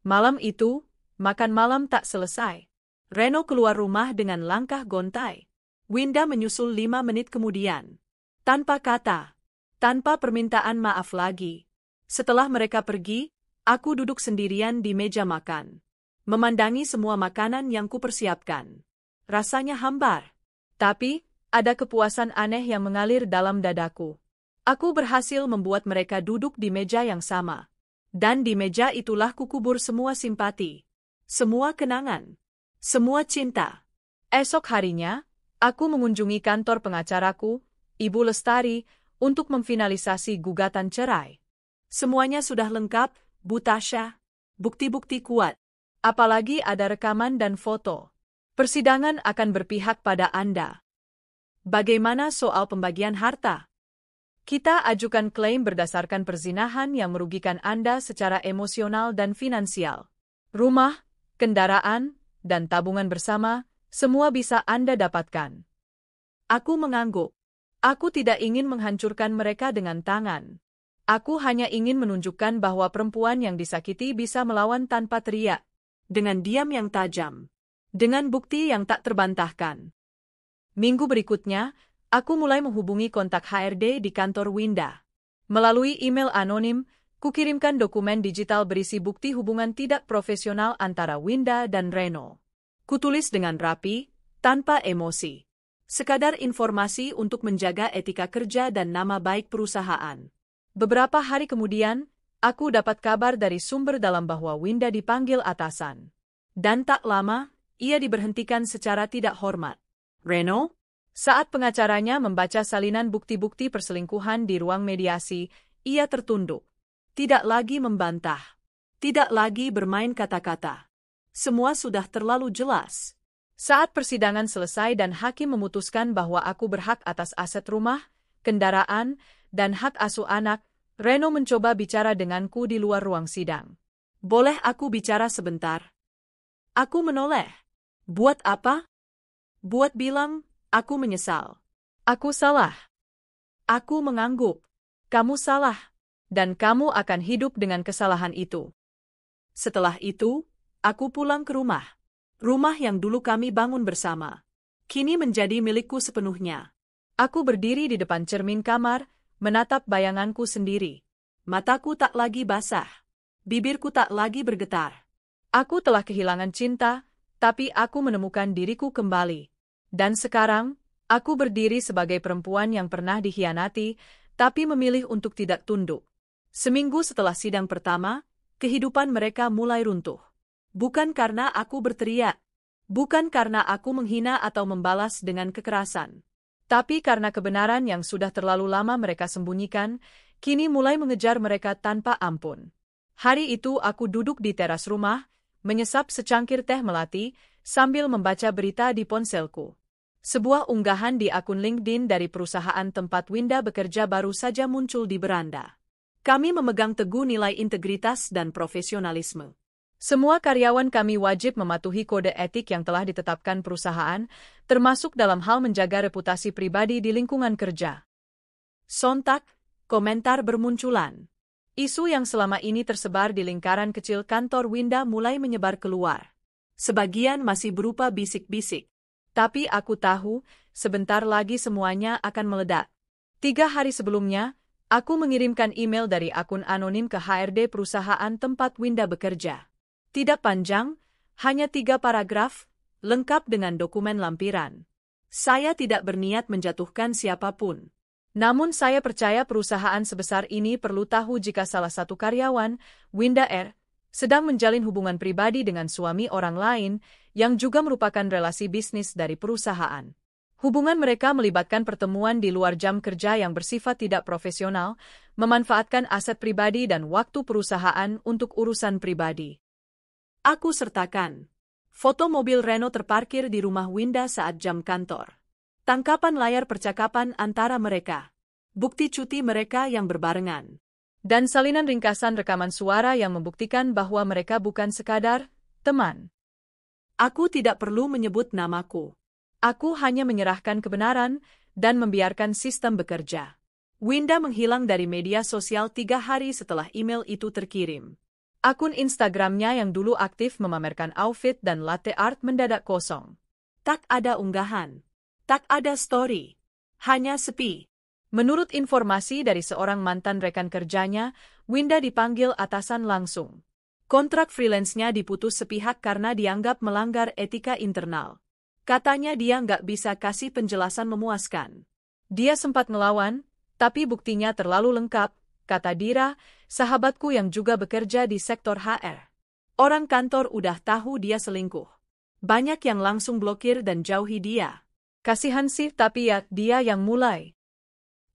Malam itu, makan malam tak selesai. Reno keluar rumah dengan langkah gontai. Winda menyusul 5 menit kemudian. Tanpa kata. Tanpa permintaan maaf lagi. Setelah mereka pergi, aku duduk sendirian di meja makan. Memandangi semua makanan yang kupersiapkan. Rasanya hambar. Tapi, ada kepuasan aneh yang mengalir dalam dadaku. Aku berhasil membuat mereka duduk di meja yang sama. Dan di meja itulah kukubur semua simpati. Semua kenangan. Semua cinta. Esok harinya, aku mengunjungi kantor pengacaraku, Ibu Lestari, untuk memfinalisasi gugatan cerai. Semuanya sudah lengkap, Bu Tasha. Bukti-bukti kuat. Apalagi ada rekaman dan foto. Persidangan akan berpihak pada Anda. Bagaimana soal pembagian harta? Kita ajukan klaim berdasarkan perzinahan yang merugikan Anda secara emosional dan finansial. Rumah, kendaraan, dan tabungan bersama, semua bisa Anda dapatkan. Aku mengangguk. Aku tidak ingin menghancurkan mereka dengan tangan. Aku hanya ingin menunjukkan bahwa perempuan yang disakiti bisa melawan tanpa teriak. Dengan diam yang tajam. Dengan bukti yang tak terbantahkan. Minggu berikutnya, aku mulai menghubungi kontak HRD di kantor Winda. Melalui email anonim, kukirimkan dokumen digital berisi bukti hubungan tidak profesional antara Winda dan Reno. Kutulis dengan rapi, tanpa emosi. Sekadar informasi untuk menjaga etika kerja dan nama baik perusahaan. Beberapa hari kemudian, aku dapat kabar dari sumber dalam bahwa Winda dipanggil atasan. Dan tak lama, ia diberhentikan secara tidak hormat. Reno? Saat pengacaranya membaca salinan bukti-bukti perselingkuhan di ruang mediasi, ia tertunduk. Tidak lagi membantah. Tidak lagi bermain kata-kata. Semua sudah terlalu jelas. Saat persidangan selesai dan hakim memutuskan bahwa aku berhak atas aset rumah, kendaraan, dan hak asuh anak, Reno mencoba bicara denganku di luar ruang sidang. Boleh aku bicara sebentar? Aku menoleh. Buat apa? Buat bilang, aku menyesal. Aku salah. Aku mengangguk. Kamu salah. Dan kamu akan hidup dengan kesalahan itu. Setelah itu, aku pulang ke rumah. Rumah yang dulu kami bangun bersama. Kini menjadi milikku sepenuhnya. Aku berdiri di depan cermin kamar, menatap bayanganku sendiri. Mataku tak lagi basah. Bibirku tak lagi bergetar. Aku telah kehilangan cinta, tapi aku menemukan diriku kembali. Dan sekarang, aku berdiri sebagai perempuan yang pernah dikhianati, tapi memilih untuk tidak tunduk. Seminggu setelah sidang pertama, kehidupan mereka mulai runtuh. Bukan karena aku berteriak. Bukan karena aku menghina atau membalas dengan kekerasan. Tapi karena kebenaran yang sudah terlalu lama mereka sembunyikan, kini mulai mengejar mereka tanpa ampun. Hari itu aku duduk di teras rumah, menyesap secangkir teh melati, sambil membaca berita di ponselku. Sebuah unggahan di akun LinkedIn dari perusahaan tempat Winda bekerja baru saja muncul di beranda. Kami memegang teguh nilai integritas dan profesionalisme. Semua karyawan kami wajib mematuhi kode etik yang telah ditetapkan perusahaan, termasuk dalam hal menjaga reputasi pribadi di lingkungan kerja. Sontak, komentar bermunculan. Isu yang selama ini tersebar di lingkaran kecil kantor Winda mulai menyebar keluar. Sebagian masih berupa bisik-bisik. Tapi aku tahu, sebentar lagi semuanya akan meledak. 3 hari sebelumnya, aku mengirimkan email dari akun anonim ke HRD perusahaan tempat Winda bekerja. Tidak panjang, hanya 3 paragraf, lengkap dengan dokumen lampiran. Saya tidak berniat menjatuhkan siapapun. Namun saya percaya perusahaan sebesar ini perlu tahu jika salah satu karyawan, Winda R., sedang menjalin hubungan pribadi dengan suami orang lain yang juga merupakan relasi bisnis dari perusahaan. Hubungan mereka melibatkan pertemuan di luar jam kerja yang bersifat tidak profesional, memanfaatkan aset pribadi dan waktu perusahaan untuk urusan pribadi. Aku sertakan foto mobil Renault terparkir di rumah Winda saat jam kantor. Tangkapan layar percakapan antara mereka. Bukti cuti mereka yang berbarengan. Dan salinan ringkasan rekaman suara yang membuktikan bahwa mereka bukan sekadar teman. Aku tidak perlu menyebut namaku. Aku hanya menyerahkan kebenaran dan membiarkan sistem bekerja. Winda menghilang dari media sosial 3 hari setelah email itu terkirim. Akun Instagramnya yang dulu aktif memamerkan outfit dan latte art mendadak kosong. Tak ada unggahan. Tak ada story. Hanya sepi. Menurut informasi dari seorang mantan rekan kerjanya, Winda dipanggil atasan langsung. Kontrak freelance-nya diputus sepihak karena dianggap melanggar etika internal. Katanya dia nggak bisa kasih penjelasan memuaskan. Dia sempat ngelawan, tapi buktinya terlalu lengkap, kata Dira, sahabatku yang juga bekerja di sektor HR. Orang kantor udah tahu dia selingkuh. Banyak yang langsung blokir dan jauhi dia. Kasihan sih, tapi ya dia yang mulai.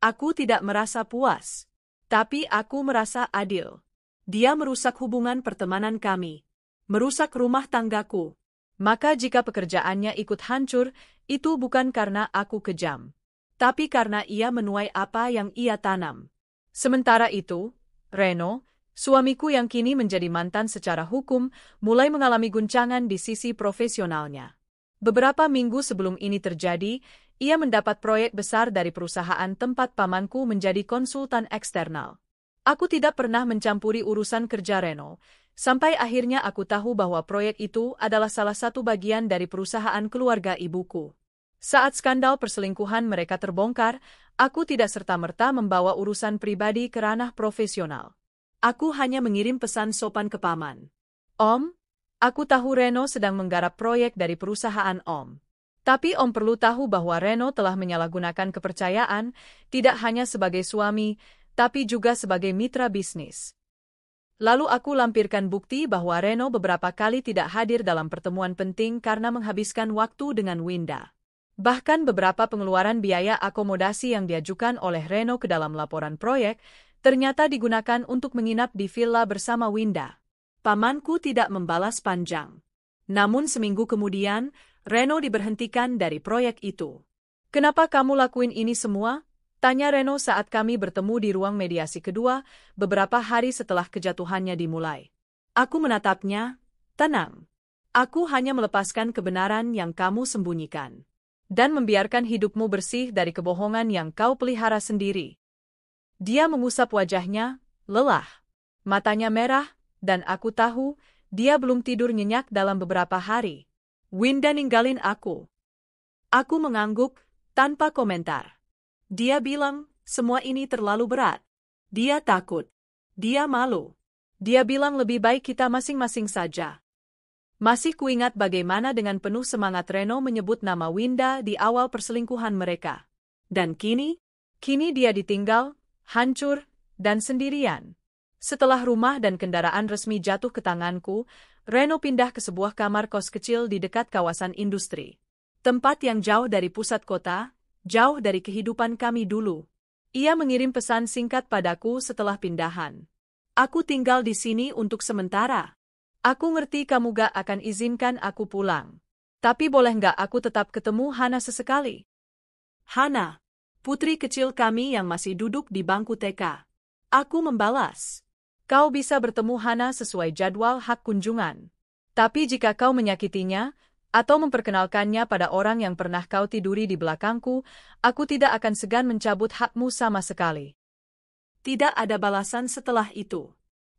Aku tidak merasa puas. Tapi aku merasa adil. Dia merusak hubungan pertemanan kami. Merusak rumah tanggaku. Maka jika pekerjaannya ikut hancur, itu bukan karena aku kejam. Tapi karena ia menuai apa yang ia tanam. Sementara itu, Reno, suamiku yang kini menjadi mantan secara hukum, mulai mengalami guncangan di sisi profesionalnya. Beberapa minggu sebelum ini terjadi, ia mendapat proyek besar dari perusahaan tempat pamanku menjadi konsultan eksternal. Aku tidak pernah mencampuri urusan kerja Reno, sampai akhirnya aku tahu bahwa proyek itu adalah salah satu bagian dari perusahaan keluarga ibuku. Saat skandal perselingkuhan mereka terbongkar, aku tidak serta-merta membawa urusan pribadi ke ranah profesional. Aku hanya mengirim pesan sopan ke paman. Om, aku tahu Reno sedang menggarap proyek dari perusahaan Om. Tapi Om perlu tahu bahwa Reno telah menyalahgunakan kepercayaan, tidak hanya sebagai suami, tapi juga sebagai mitra bisnis. Lalu aku lampirkan bukti bahwa Reno beberapa kali tidak hadir dalam pertemuan penting karena menghabiskan waktu dengan Winda. Bahkan beberapa pengeluaran biaya akomodasi yang diajukan oleh Reno ke dalam laporan proyek, ternyata digunakan untuk menginap di villa bersama Winda. Pamanku tidak membalas panjang. Namun seminggu kemudian, Reno diberhentikan dari proyek itu. Kenapa kamu lakuin ini semua? Tanya Reno saat kami bertemu di ruang mediasi kedua, beberapa hari setelah kejatuhannya dimulai. Aku menatapnya, tenang. Aku hanya melepaskan kebenaran yang kamu sembunyikan. Dan membiarkan hidupmu bersih dari kebohongan yang kau pelihara sendiri. Dia mengusap wajahnya, lelah. Matanya merah, dan aku tahu, dia belum tidur nyenyak dalam beberapa hari. Winda ninggalin aku. Aku mengangguk, tanpa komentar. Dia bilang, semua ini terlalu berat. Dia takut. Dia malu. Dia bilang lebih baik kita masing-masing saja. Masih kuingat bagaimana dengan penuh semangat Reno menyebut nama Winda di awal perselingkuhan mereka. Dan kini dia ditinggal, hancur, dan sendirian. Setelah rumah dan kendaraan resmi jatuh ke tanganku, Reno pindah ke sebuah kamar kos kecil di dekat kawasan industri. Tempat yang jauh dari pusat kota, jauh dari kehidupan kami dulu. Ia mengirim pesan singkat padaku setelah pindahan. Aku tinggal di sini untuk sementara. Aku ngerti kamu gak akan izinkan aku pulang. Tapi boleh gak aku tetap ketemu Hana sesekali? Hana, putri kecil kami yang masih duduk di bangku TK. Aku membalas. Kau bisa bertemu Hana sesuai jadwal hak kunjungan. Tapi jika kau menyakitinya, atau memperkenalkannya pada orang yang pernah kau tiduri di belakangku, aku tidak akan segan mencabut hakmu sama sekali. Tidak ada balasan setelah itu.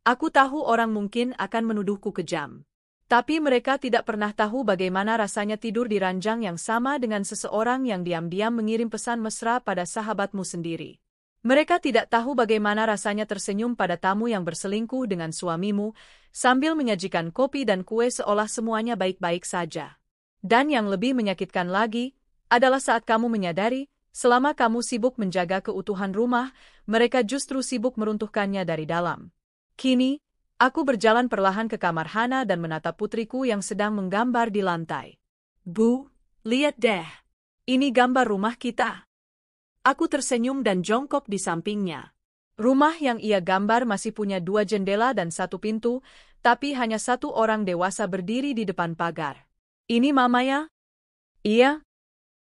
Aku tahu orang mungkin akan menuduhku kejam. Tapi mereka tidak pernah tahu bagaimana rasanya tidur di ranjang yang sama dengan seseorang yang diam-diam mengirim pesan mesra pada sahabatmu sendiri. Mereka tidak tahu bagaimana rasanya tersenyum pada tamu yang berselingkuh dengan suamimu, sambil menyajikan kopi dan kue seolah semuanya baik-baik saja. Dan yang lebih menyakitkan lagi, adalah saat kamu menyadari, selama kamu sibuk menjaga keutuhan rumah, mereka justru sibuk meruntuhkannya dari dalam. Kini, aku berjalan perlahan ke kamar Hana dan menatap putriku yang sedang menggambar di lantai. Bu, lihat deh. Ini gambar rumah kita. Aku tersenyum dan jongkok di sampingnya. Rumah yang ia gambar masih punya 2 jendela dan 1 pintu, tapi hanya 1 orang dewasa berdiri di depan pagar. Ini Mama ya? Iya.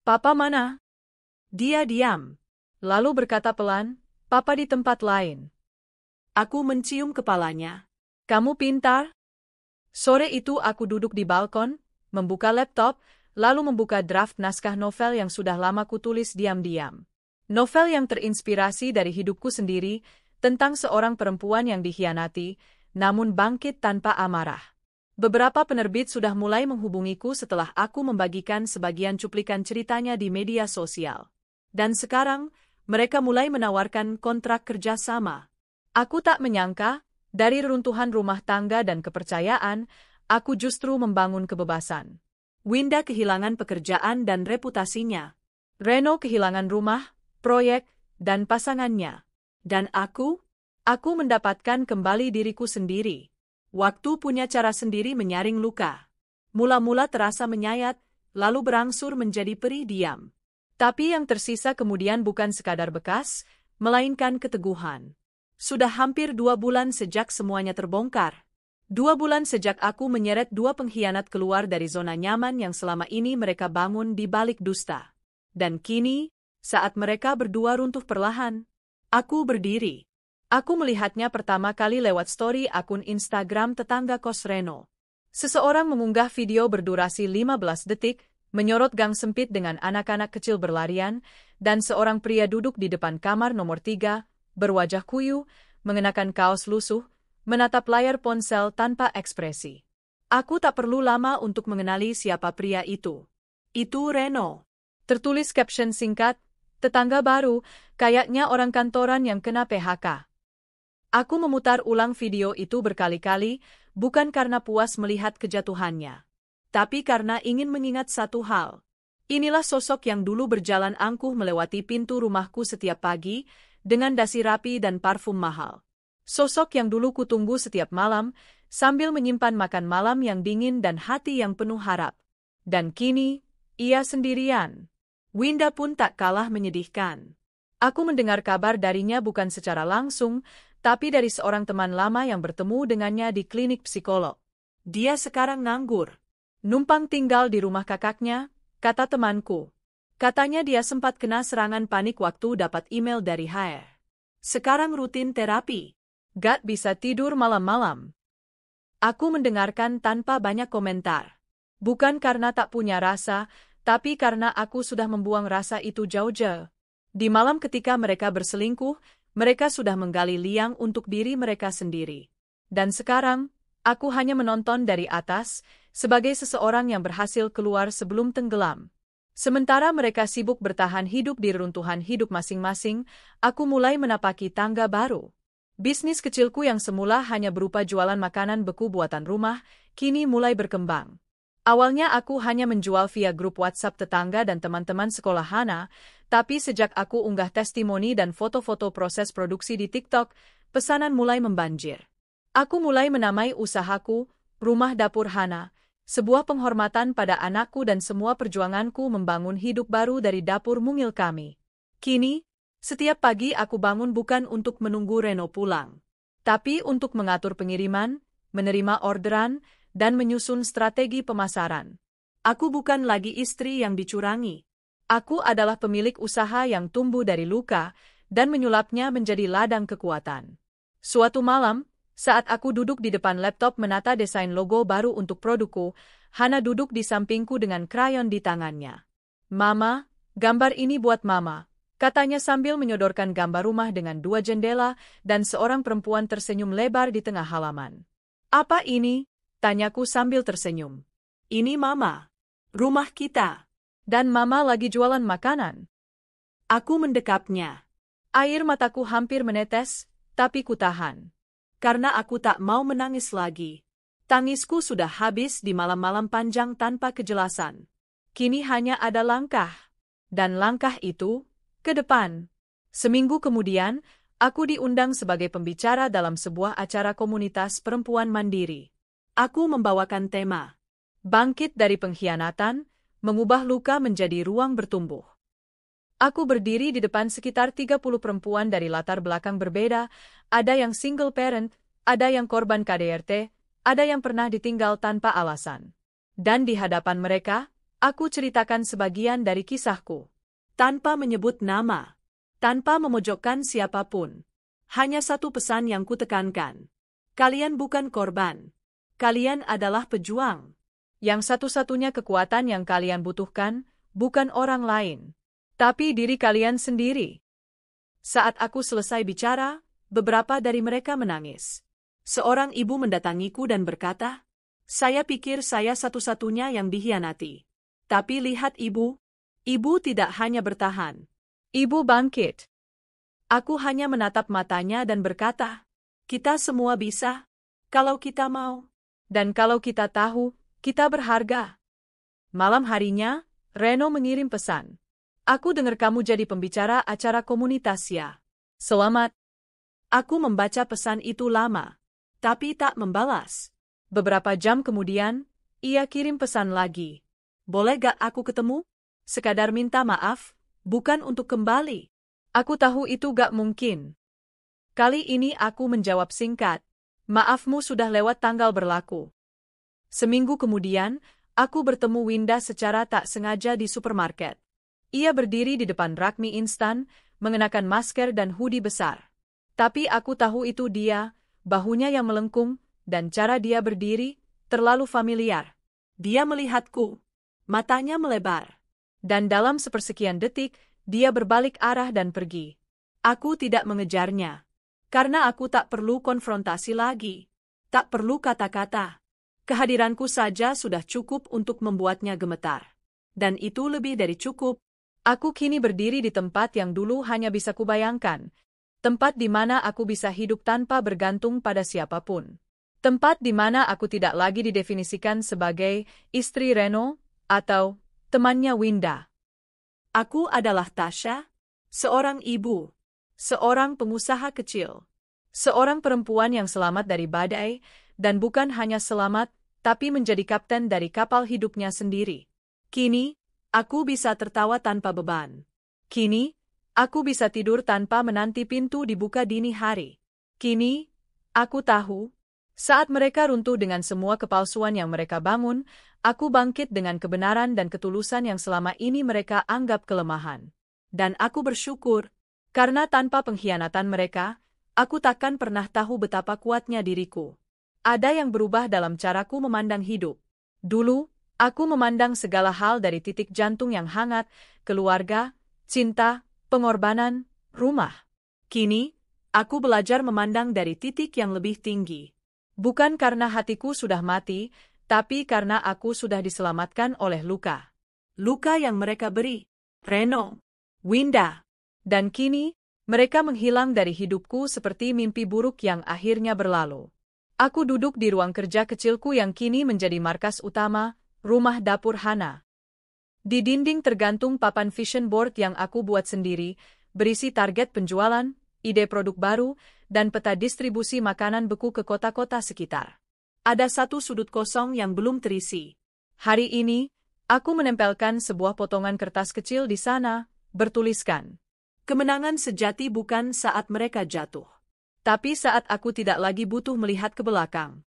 Papa mana? Dia diam. Lalu berkata pelan, Papa di tempat lain. Aku mencium kepalanya. Kamu pintar? Sore itu aku duduk di balkon, membuka laptop, lalu membuka draft naskah novel yang sudah lama kutulis diam-diam. Novel yang terinspirasi dari hidupku sendiri, tentang seorang perempuan yang dikhianati, namun bangkit tanpa amarah. Beberapa penerbit sudah mulai menghubungiku setelah aku membagikan sebagian cuplikan ceritanya di media sosial. Dan sekarang, mereka mulai menawarkan kontrak kerja sama. Aku tak menyangka, dari reruntuhan rumah tangga dan kepercayaan, aku justru membangun kebebasan. Winda kehilangan pekerjaan dan reputasinya. Reno kehilangan rumah, proyek, dan pasangannya. Dan aku mendapatkan kembali diriku sendiri. Waktu punya cara sendiri menyaring luka. Mula-mula terasa menyayat, lalu berangsur menjadi perih diam. Tapi yang tersisa kemudian bukan sekadar bekas, melainkan keteguhan. Sudah hampir 2 bulan sejak semuanya terbongkar. 2 bulan sejak aku menyeret 2 pengkhianat keluar dari zona nyaman yang selama ini mereka bangun di balik dusta. Dan kini, saat mereka berdua runtuh perlahan, aku berdiri. Aku melihatnya pertama kali lewat story akun Instagram tetangga kos Reno. Seseorang mengunggah video berdurasi 15 detik, menyorot gang sempit dengan anak-anak kecil berlarian, dan seorang pria duduk di depan kamar nomor 3, berwajah kuyu, mengenakan kaos lusuh, menatap layar ponsel tanpa ekspresi. Aku tak perlu lama untuk mengenali siapa pria itu. Itu Reno. Tertulis caption singkat, tetangga baru, kayaknya orang kantoran yang kena PHK. Aku memutar ulang video itu berkali-kali, bukan karena puas melihat kejatuhannya, tapi karena ingin mengingat satu hal. Inilah sosok yang dulu berjalan angkuh melewati pintu rumahku setiap pagi, dengan dasi rapi dan parfum mahal. Sosok yang dulu kutunggu setiap malam, sambil menyimpan makan malam yang dingin dan hati yang penuh harap. Dan kini, ia sendirian. Winda pun tak kalah menyedihkan. Aku mendengar kabar darinya bukan secara langsung, tapi dari seorang teman lama yang bertemu dengannya di klinik psikolog. Dia sekarang nganggur. Numpang tinggal di rumah kakaknya, kata temanku. Katanya dia sempat kena serangan panik waktu dapat email dari HR. Sekarang rutin terapi. Gak bisa tidur malam-malam. Aku mendengarkan tanpa banyak komentar. Bukan karena tak punya rasa, tapi karena aku sudah membuang rasa itu jauh-jauh. Di malam ketika mereka berselingkuh, mereka sudah menggali liang untuk diri mereka sendiri. Dan sekarang, aku hanya menonton dari atas, sebagai seseorang yang berhasil keluar sebelum tenggelam. Sementara mereka sibuk bertahan hidup di reruntuhan hidup masing-masing, aku mulai menapaki tangga baru. Bisnis kecilku yang semula hanya berupa jualan makanan beku buatan rumah, kini mulai berkembang. Awalnya aku hanya menjual via grup WhatsApp tetangga dan teman-teman sekolah Hana, tapi sejak aku unggah testimoni dan foto-foto proses produksi di TikTok, pesanan mulai membanjir. Aku mulai menamai usahaku, Rumah Dapur Hana, sebuah penghormatan pada anakku dan semua perjuanganku membangun hidup baru dari dapur mungil kami. Kini, setiap pagi aku bangun bukan untuk menunggu Reno pulang, tapi untuk mengatur pengiriman, menerima orderan, dan menyusun strategi pemasaran. Aku bukan lagi istri yang dicurangi. Aku adalah pemilik usaha yang tumbuh dari luka dan menyulapnya menjadi ladang kekuatan. Suatu malam, saat aku duduk di depan laptop menata desain logo baru untuk produkku, Hana duduk di sampingku dengan krayon di tangannya. "Mama, gambar ini buat Mama," katanya sambil menyodorkan gambar rumah dengan 2 jendela dan seorang perempuan tersenyum lebar di tengah halaman. "Apa ini?" tanyaku sambil tersenyum. "Ini Mama. Rumah kita. Dan Mama lagi jualan makanan." Aku mendekapnya. Air mataku hampir menetes, tapi kutahan. Karena aku tak mau menangis lagi. Tangisku sudah habis di malam-malam panjang tanpa kejelasan. Kini hanya ada langkah. Dan langkah itu, ke depan. Seminggu kemudian, aku diundang sebagai pembicara dalam sebuah acara komunitas perempuan mandiri. Aku membawakan tema "Bangkit dari Pengkhianatan, Mengubah Luka Menjadi Ruang Bertumbuh." Aku berdiri di depan sekitar 30 perempuan dari latar belakang berbeda, ada yang single parent, ada yang korban KDRT, ada yang pernah ditinggal tanpa alasan. Dan di hadapan mereka, aku ceritakan sebagian dari kisahku. Tanpa menyebut nama, tanpa memojokkan siapapun. Hanya satu pesan yang kutekankan. Kalian bukan korban. Kalian adalah pejuang. Yang satu-satunya kekuatan yang kalian butuhkan, bukan orang lain, tapi diri kalian sendiri. Saat aku selesai bicara, beberapa dari mereka menangis. Seorang ibu mendatangiku dan berkata, "Saya pikir saya satu-satunya yang dikhianati. Tapi lihat ibu, ibu tidak hanya bertahan. Ibu bangkit." Aku hanya menatap matanya dan berkata, "Kita semua bisa, kalau kita mau. Dan kalau kita tahu, kita berharga." Malam harinya, Reno mengirim pesan. "Aku dengar kamu jadi pembicara acara komunitas ya. Selamat." Aku membaca pesan itu lama, tapi tak membalas. Beberapa jam kemudian, ia kirim pesan lagi. "Boleh gak aku ketemu? Sekadar minta maaf, bukan untuk kembali." Aku tahu itu gak mungkin. Kali ini aku menjawab singkat, "Maafmu sudah lewat tanggal berlaku." Seminggu kemudian, aku bertemu Winda secara tak sengaja di supermarket. Ia berdiri di depan rak mie instan, mengenakan masker dan hoodie besar. Tapi aku tahu itu dia, bahunya yang melengkung, dan cara dia berdiri, terlalu familiar. Dia melihatku. Matanya melebar. Dan dalam sepersekian detik, dia berbalik arah dan pergi. Aku tidak mengejarnya. Karena aku tak perlu konfrontasi lagi. Tak perlu kata-kata. Kehadiranku saja sudah cukup untuk membuatnya gemetar. Dan itu lebih dari cukup. Aku kini berdiri di tempat yang dulu hanya bisa kubayangkan. Tempat di mana aku bisa hidup tanpa bergantung pada siapapun. Tempat di mana aku tidak lagi didefinisikan sebagai istri Reno atau temannya Winda. Aku adalah Tasha, seorang ibu, seorang pengusaha kecil, seorang perempuan yang selamat dari badai, dan bukan hanya selamat, tapi menjadi kapten dari kapal hidupnya sendiri. Kini, aku bisa tertawa tanpa beban. Kini, aku bisa tidur tanpa menanti pintu dibuka dini hari. Kini, aku tahu, saat mereka runtuh dengan semua kepalsuan yang mereka bangun, aku bangkit dengan kebenaran dan ketulusan yang selama ini mereka anggap kelemahan. Dan aku bersyukur, karena tanpa pengkhianatan mereka, aku takkan pernah tahu betapa kuatnya diriku. Ada yang berubah dalam caraku memandang hidup. Dulu, aku memandang segala hal dari titik jantung yang hangat, keluarga, cinta, pengorbanan, rumah. Kini, aku belajar memandang dari titik yang lebih tinggi. Bukan karena hatiku sudah mati, tapi karena aku sudah diselamatkan oleh luka. Luka yang mereka beri. Reno, Winda. Dan kini, mereka menghilang dari hidupku seperti mimpi buruk yang akhirnya berlalu. Aku duduk di ruang kerja kecilku yang kini menjadi markas utama, rumah dapur Hana. Di dinding tergantung papan vision board yang aku buat sendiri, berisi target penjualan, ide produk baru, dan peta distribusi makanan beku ke kota-kota sekitar. Ada satu sudut kosong yang belum terisi. Hari ini, aku menempelkan sebuah potongan kertas kecil di sana, bertuliskan, "Kemenangan sejati bukan saat mereka jatuh, tapi saat aku tidak lagi butuh melihat ke belakang."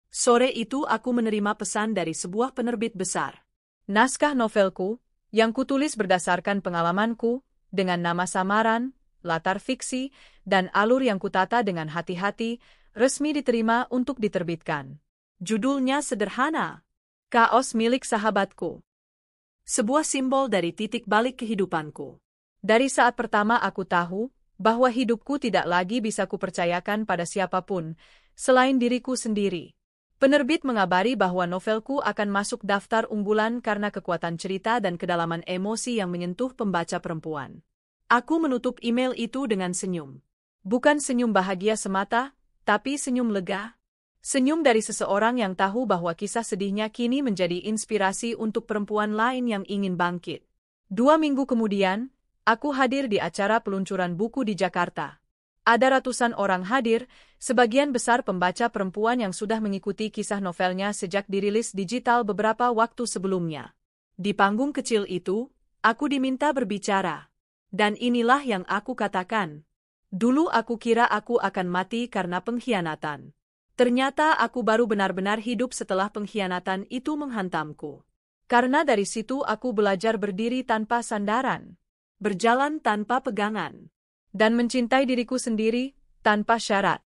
Sore itu aku menerima pesan dari sebuah penerbit besar. Naskah novelku, yang kutulis berdasarkan pengalamanku, dengan nama samaran, latar fiksi, dan alur yang kutata dengan hati-hati, resmi diterima untuk diterbitkan. Judulnya sederhana, Kaos Milik Sahabatku. Sebuah simbol dari titik balik kehidupanku. Dari saat pertama aku tahu bahwa hidupku tidak lagi bisa kupercayakan pada siapapun, selain diriku sendiri. Penerbit mengabari bahwa novelku akan masuk daftar unggulan karena kekuatan cerita dan kedalaman emosi yang menyentuh pembaca perempuan. Aku menutup email itu dengan senyum. Bukan senyum bahagia semata, tapi senyum lega. Senyum dari seseorang yang tahu bahwa kisah sedihnya kini menjadi inspirasi untuk perempuan lain yang ingin bangkit. 2 minggu kemudian, aku hadir di acara peluncuran buku di Jakarta. Ada ratusan orang hadir, sebagian besar pembaca perempuan yang sudah mengikuti kisah novelnya sejak dirilis digital beberapa waktu sebelumnya. Di panggung kecil itu, aku diminta berbicara. Dan inilah yang aku katakan. Dulu aku kira aku akan mati karena pengkhianatan. Ternyata aku baru benar-benar hidup setelah pengkhianatan itu menghantamku. Karena dari situ aku belajar berdiri tanpa sandaran, berjalan tanpa pegangan, dan mencintai diriku sendiri, tanpa syarat.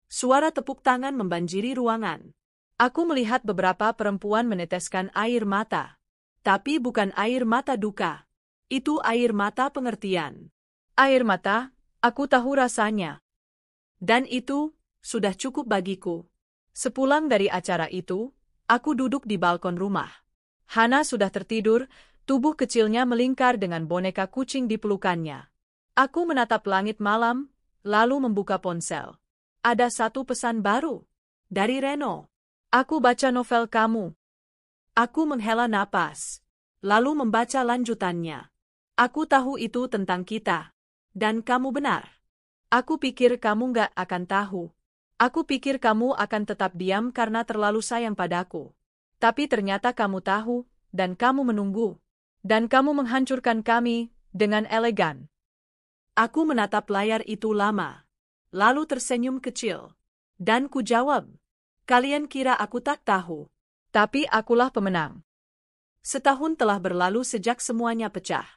Suara tepuk tangan membanjiri ruangan. Aku melihat beberapa perempuan meneteskan air mata. Tapi bukan air mata duka. Itu air mata pengertian. Air mata, aku tahu rasanya. Dan itu, sudah cukup bagiku. Sepulang dari acara itu, aku duduk di balkon rumah. Hana sudah tertidur, tubuh kecilnya melingkar dengan boneka kucing di pelukannya. Aku menatap langit malam, lalu membuka ponsel. Ada satu pesan baru. Dari Reno. Aku baca novel kamu. Aku menghela napas. Lalu membaca lanjutannya. Aku tahu itu tentang kita. Dan kamu benar. Aku pikir kamu nggak akan tahu. Aku pikir kamu akan tetap diam karena terlalu sayang padaku. Tapi ternyata kamu tahu, dan kamu menunggu. Dan kamu menghancurkan kami, dengan elegan. Aku menatap layar itu lama, lalu tersenyum kecil. Dan ku jawab, kalian kira aku tak tahu. Tapi akulah pemenang. Setahun telah berlalu sejak semuanya pecah.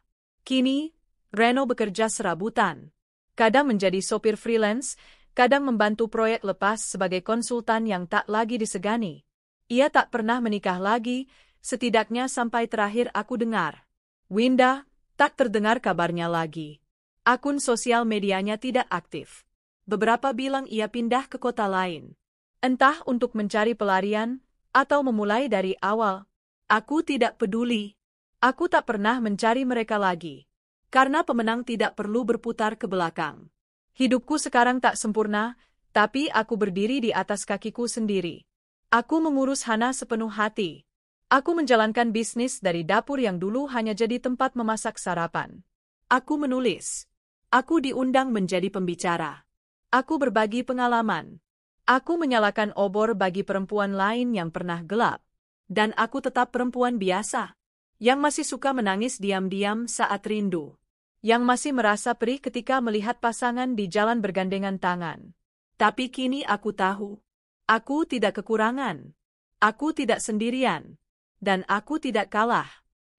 Kini, Reno bekerja serabutan. Kadang menjadi sopir freelance, kadang membantu proyek lepas sebagai konsultan yang tak lagi disegani. Ia tak pernah menikah lagi, setidaknya sampai terakhir aku dengar. Winda, tak terdengar kabarnya lagi. Akun sosial medianya tidak aktif. Beberapa bilang ia pindah ke kota lain. Entah untuk mencari pelarian, atau memulai dari awal. Aku tidak peduli. Aku tak pernah mencari mereka lagi. Karena pemenang tidak perlu berputar ke belakang. Hidupku sekarang tak sempurna, tapi aku berdiri di atas kakiku sendiri. Aku mengurus Hana sepenuh hati. Aku menjalankan bisnis dari dapur yang dulu hanya jadi tempat memasak sarapan. Aku menulis. Aku diundang menjadi pembicara. Aku berbagi pengalaman. Aku menyalakan obor bagi perempuan lain yang pernah gelap. Dan aku tetap perempuan biasa. Yang masih suka menangis diam-diam saat rindu. Yang masih merasa perih ketika melihat pasangan di jalan bergandengan tangan. Tapi kini aku tahu. Aku tidak kekurangan. Aku tidak sendirian. Dan aku tidak kalah.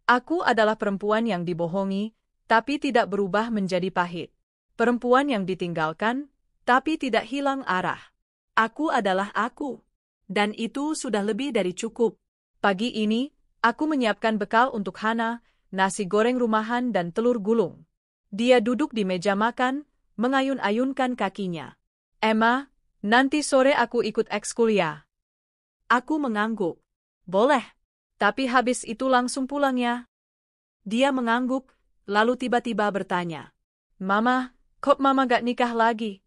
Aku adalah perempuan yang dibohongi, tapi tidak berubah menjadi pahit. Perempuan yang ditinggalkan, tapi tidak hilang arah. Aku adalah aku. Dan itu sudah lebih dari cukup. Pagi ini, aku menyiapkan bekal untuk Hana, nasi goreng rumahan dan telur gulung. Dia duduk di meja makan, mengayun-ayunkan kakinya. Emma, nanti sore aku ikut ekskul ya. Aku mengangguk. Boleh. Tapi habis itu langsung pulang ya. Dia mengangguk, lalu tiba-tiba bertanya. Mama, kok mama gak nikah lagi?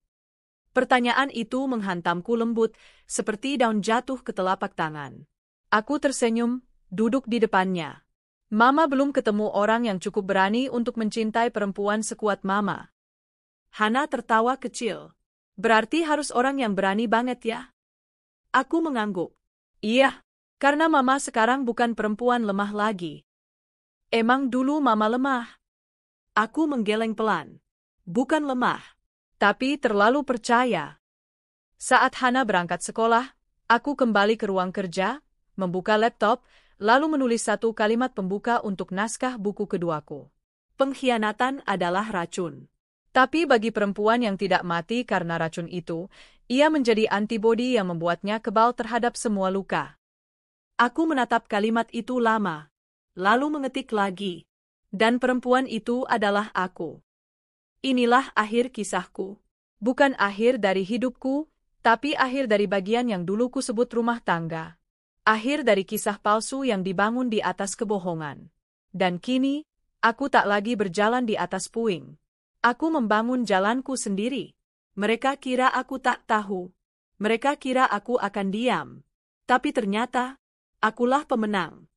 Pertanyaan itu menghantamku lembut, seperti daun jatuh ke telapak tangan. Aku tersenyum, duduk di depannya. Mama belum ketemu orang yang cukup berani untuk mencintai perempuan sekuat mama. Hana tertawa kecil. Berarti harus orang yang berani banget ya? Aku mengangguk. Iya, karena mama sekarang bukan perempuan lemah lagi. Emang dulu mama lemah? Aku menggeleng pelan. Bukan lemah, tapi terlalu percaya. Saat Hana berangkat sekolah, Aku kembali ke ruang kerja, membuka laptop, lalu menulis satu kalimat pembuka untuk naskah buku keduaku. Pengkhianatan adalah racun. Tapi bagi perempuan yang tidak mati karena racun itu, ia menjadi antibodi yang membuatnya kebal terhadap semua luka. Aku menatap kalimat itu lama, lalu mengetik lagi. Dan perempuan itu adalah aku. Inilah akhir kisahku. Bukan akhir dari hidupku, tapi akhir dari bagian yang dulu kusebut rumah tangga. Akhir dari kisah palsu yang dibangun di atas kebohongan. Dan kini, aku tak lagi berjalan di atas puing. Aku membangun jalanku sendiri. Mereka kira aku tak tahu. Mereka kira aku akan diam. Tapi ternyata, akulah pemenang.